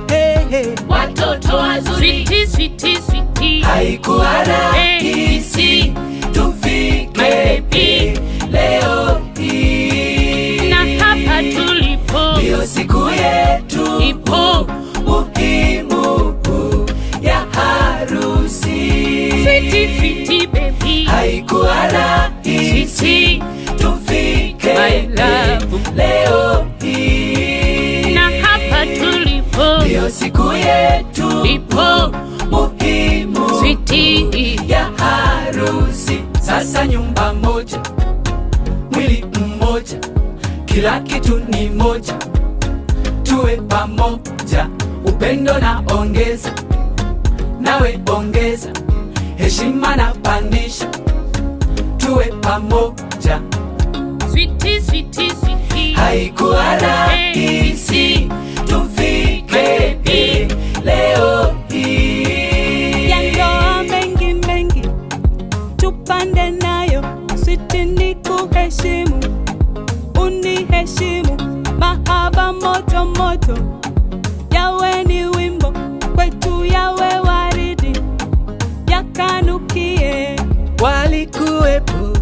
watoto wazuri. Sweetie, haikuwa rahisi tufike my baby leo hii, na hapa tulipo ndio siku yetu ipo muhimu ya harusi. Sweetie baby, haikuwa rahisi tufike my love leo hii, na hapa tulipo ndio siku yetu ipo muhimu ya harusi. Sasa nyumba moja, mwili mmoja, kila kitu ni moja, tuwe pamoja, upendo na ongeza, nawe ongeza, heshima na pandisha, tuwe pamoja. Sweetie, haikuwa rahisi tufike leo hii. Ya ndoa mengi tupande nayo, sweetie ni kuheshimu, uniheshimu, mahaba moto moto, yawe ni wimbo kwetu, yawe waridi, walikuwepo,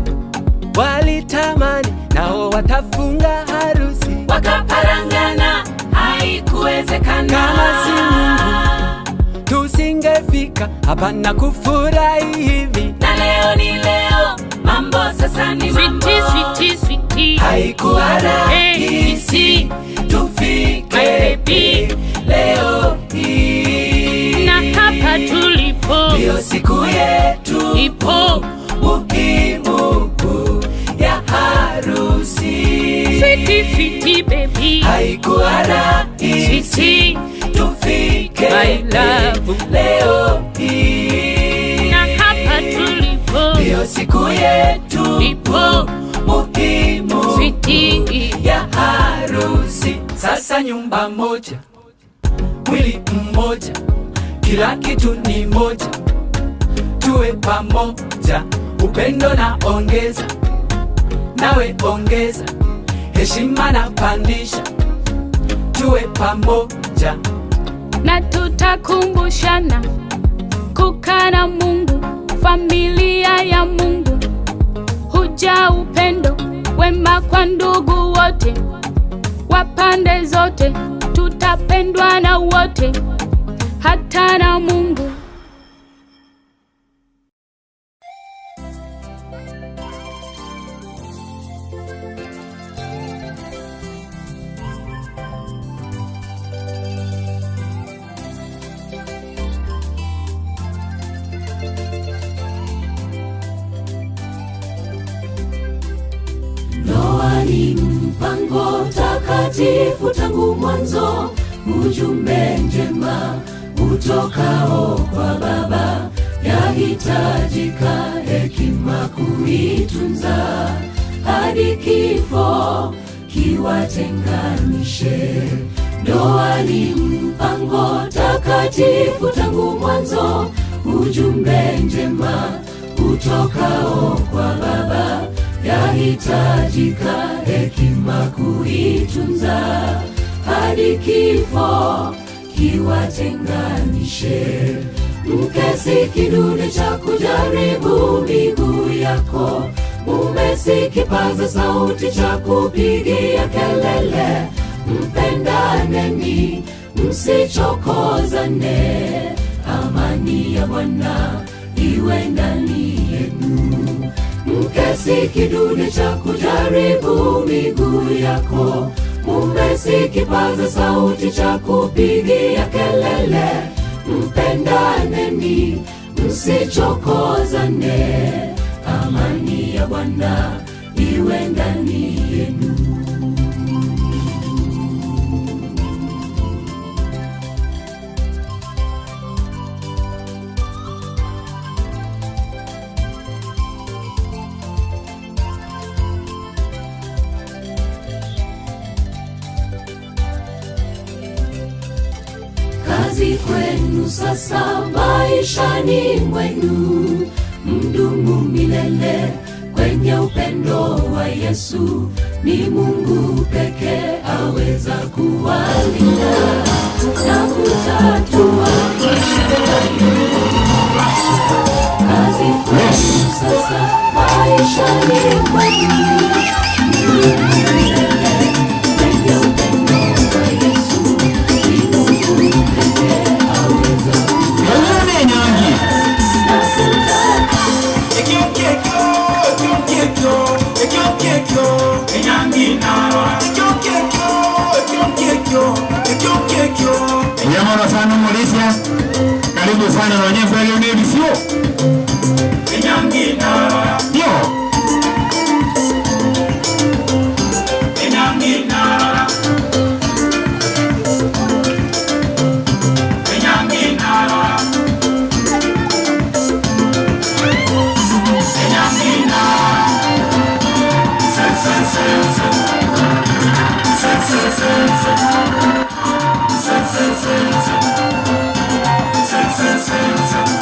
walitamani nao watafunga harusi, wakaparangana, haikuwezekana. Kama si Mungu tusingefika hapa na kufurahi hivi. Na leo ni leo, mambo sasa ni mambo. Sweetie. Haikuwa rahisi tufike leo hii, na hapa tulipo ndio siku yetu ipo muhimu ya harusi. Sweetie baby, haikuwa rahisi tufike leo hii, na hapa tulipo ndio siku yetu ipo muhimu Sweetie ya harusi. Sasa nyumba moja, mwili mmoja, kila kitu ni moja, tuwe pamoja, upendo na ongeza, nawe ongeza, heshima na pandisha, tuwe pamoja, na tutakumbushana kukaa na Mungu, familia ya Mungu, huja upendo wema kwa ndugu wote wa pande zote, tutapendwa na wote, hata na Mungu. Ndoa ni mpango takatifu tangu mwanzo, ujumbe njema utokao kwa Baba, yahitajika hekima kuitunza hadi kifo kiwatenganishe. Ndoa ni mpango takatifu tangu mwanzo, ujumbe njema utokao kwa Baba, yahitajika hekima kuitunza hadi kifo kiwatenganishe. Mke si kidude cha kujaribu miguu yako, mume si kipaza sauti cha kupigia kelele. Mpendaneni, msichokozane, amani ya Bwana iwe ndani yenu. Mke si kidude cha kujaribu miguu yako, mume si kipaza sauti cha kupigia kelele. Mpendaneni, msichokozane, amani ya Bwana iwe ndani yenu. Kazi kwenu sasa maishani mwenu, mdumu milele kwenye upendo wa Yesu. Ni Mungu pekee aweza kuwalinda na kutatua shida yenu. Kazi kwenu sasa maishani mwenu, mdumu milele kwenye upendo wa Yesu. Ni Mungu pekee aweza kuwalinda na Nyamara sana Malaysia, karibu sana na nyefu leo ni bisio. Ndio. Sense.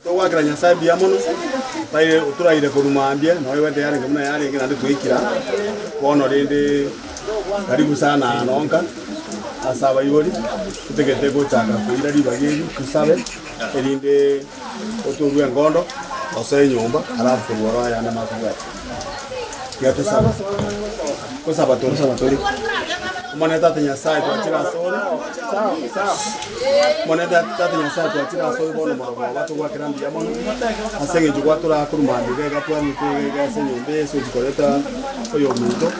Towakira Nyasaye bia mono bai uturaire kurumambia na wewe tayari ngamuna yale ngina ndikuikira wono rindi karibu sana nonka asaba ibori tutegete gochaka kuira ribagiri kusabe erinde oturwe ngondo ose nyumba alafu wora yana makuga yato saba ko sabatori moneta tenya sai kwa chira sore sawa moneta tenya sai kwa chira sore bono maro watu kwa kirambi ya mono asenge jugwa tura kurumandi ga twa mitwe ga senyombe so jikoleta oyo muto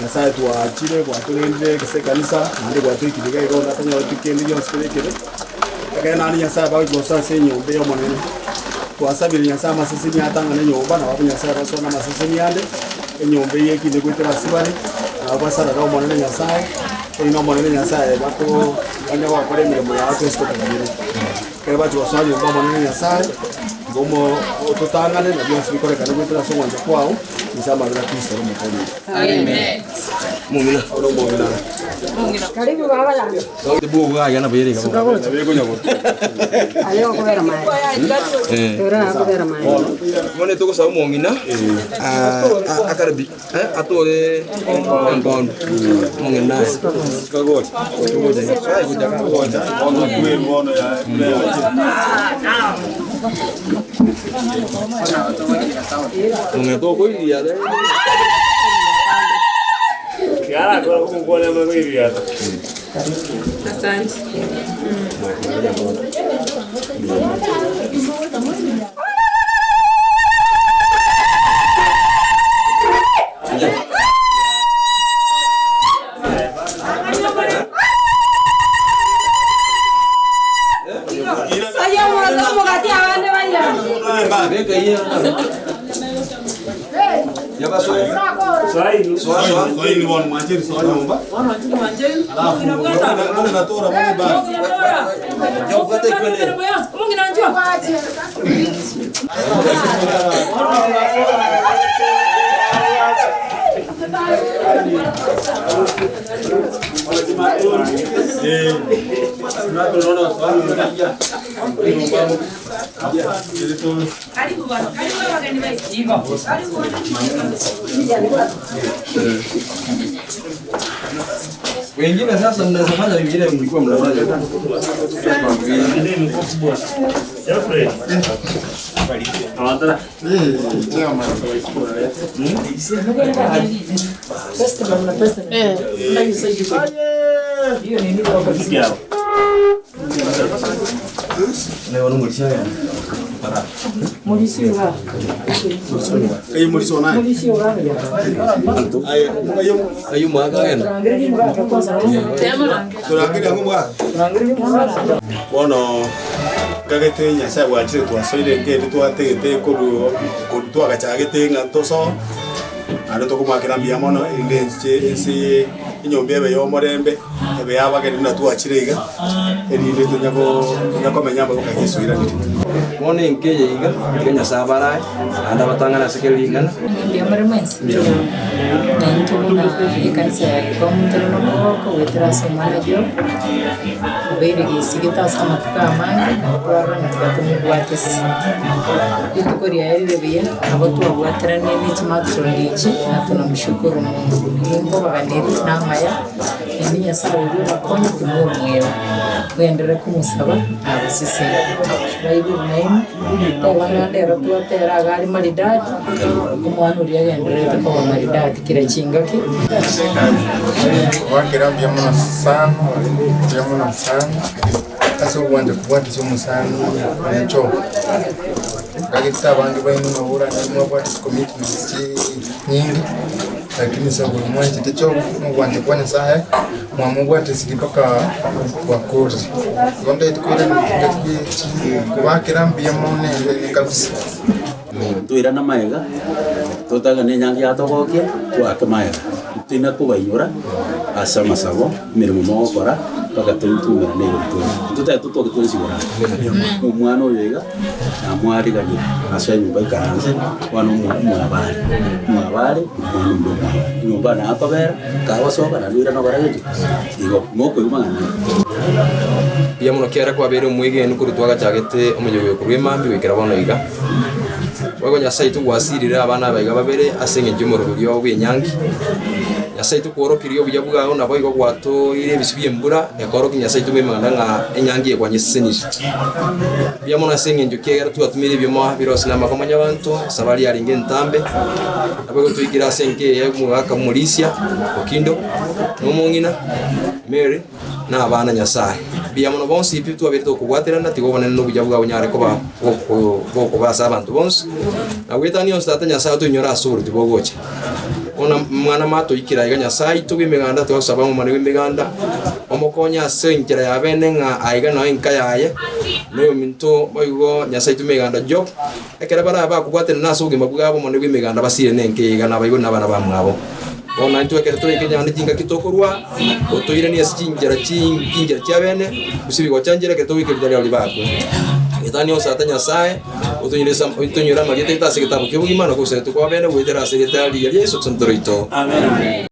na sai twa chire kwa tulende kese kanisa ndi kwa tu kidiga iro na tanya otikendi yo spirikere kana ni nyasa ba go sa senyombe yo monene kwa sabiri nyasa masisini atanga ne nyomba na wabu nyasa raso na masisini ande enyombe yeki ne kwetera sibari abasara ro monene nyasaye ino monene nyasaye bako anya wa kore miremo ya Kristo kabiri kaya bacho wasali ngo monene nyasaye ngomo ototangane na Dios bikore kana kwetera so wanje kwao nisama bila Kristo ro mukoni amen mumina ro mumina karibu baba yangu sauti bugu ya na bere kama na bere kunya ko ayo ko vera mai tora ko vera mai mone to ko sa mungina akarabi atore on mungina ka go to de sai go da go da on kuel mono ya mungina to ko iria de Cara, agora com o gole não iria. Bastante. Saya mau ganti awan banyak. Ya pasó. Soy ni bon manjer soy nomba. Bueno, tú manjer. Alafu na tora mwe ba. Yo kate kwele. Mungu nanjua. Wengine sasa mnaweza fanya vingine mlikuwa mnafanya. Bono kagete Nyasaye wachire twasoire ngende twategete koru twagachagete ng'antoso ande tokumakira mbia mono indenche ese inyombe ebe yomorembe ebe yabageni na twachire iga erinde tunyako menyamba kokagisuiranire Mone nkeye iga Kenya sabara anda batangana sekelingana Ndio mara mwenzi. Na ntubuna ikanisa ya komutero no ko wetera semana jo. Ubere gisigita sama tukamanga kwa na tukatumu watesi. Itukori ya ile bia abotu wabwatera nini tumatronichi na tunamshukuru Mungu. Mungu baganiri namaya. Ni Nyasaye uri bakonye kumumwewa. Wendere kumusaba abasisi. Baibu nayo tabana ndero tuatera gari maridadi kumwana uri yagenderete kwa maridadi kira chingaki wakira byamuna sana kaso wanje kubwati cyo musana necho kagita abantu baino nahura na mwabati commitments nyingi lakini sababu mwanji techo mwanje kwani sahe mwamubwati sikipaka wakori gonda itukwira kubakira byamune kabisa twira na maega totaga ne nyangi atogokia twake maega tina kubainyura asa masabo mirimo mogokora paka tutumira ne gutu tutoke tunsigura umwana oyega na mwari gani asa nyumba ikaranze wano mwabari mwana nyumba na hapa bera kawa soka na lwira no barageti igo moko yumanga pia muno kera kwa bero mwige nukuru twagachagete omujoyo kurwemambi wikira bono iga Wego Nyasaye tugwasirira abana baiga babere asenge njumurubyo bw'enyangi Nyasaye tukorokirio buya bwao nabo igo gwato ire bisubiye mbura yakoroki Nyasaye tubemanga nga enyangi egwanyesenije bya mona asenge njukera tugatumire byo birose na makomanya abantu sabali aringe ntambe nabo tuigira asenge yegmuaka mulisia okindo nomungina Mary na abana Nyasaye bya mona bonsi pitu abirito kugwaterana tigobana no buya bwao nyare ko ba boko basa abantu bonsi awetani onstata Nyasaye tunyora asuru tibogocha ona mwana mato ikira iga Nyasaye tugimeganda twasaba mu mane w'imiganda omukonya asenkira ya bene nga aiga no enka yaye no minto boigo Nyasaye tumeganda jo ekera bara ba kubwatera naso ugima bwabo mane w'imiganda basire nenke iga nabayigo nabana bamwabo ona ntwe kera turi kenya ndinga kitokorwa otoire ni asinjira kinjira cya bene usibigo cyanjira ke towikira ali bako Etani osata Nyasaye utunyira magete tase kitabu kibugimana ko se tukwa bene wetera se detali ya Yesu tsontorito amen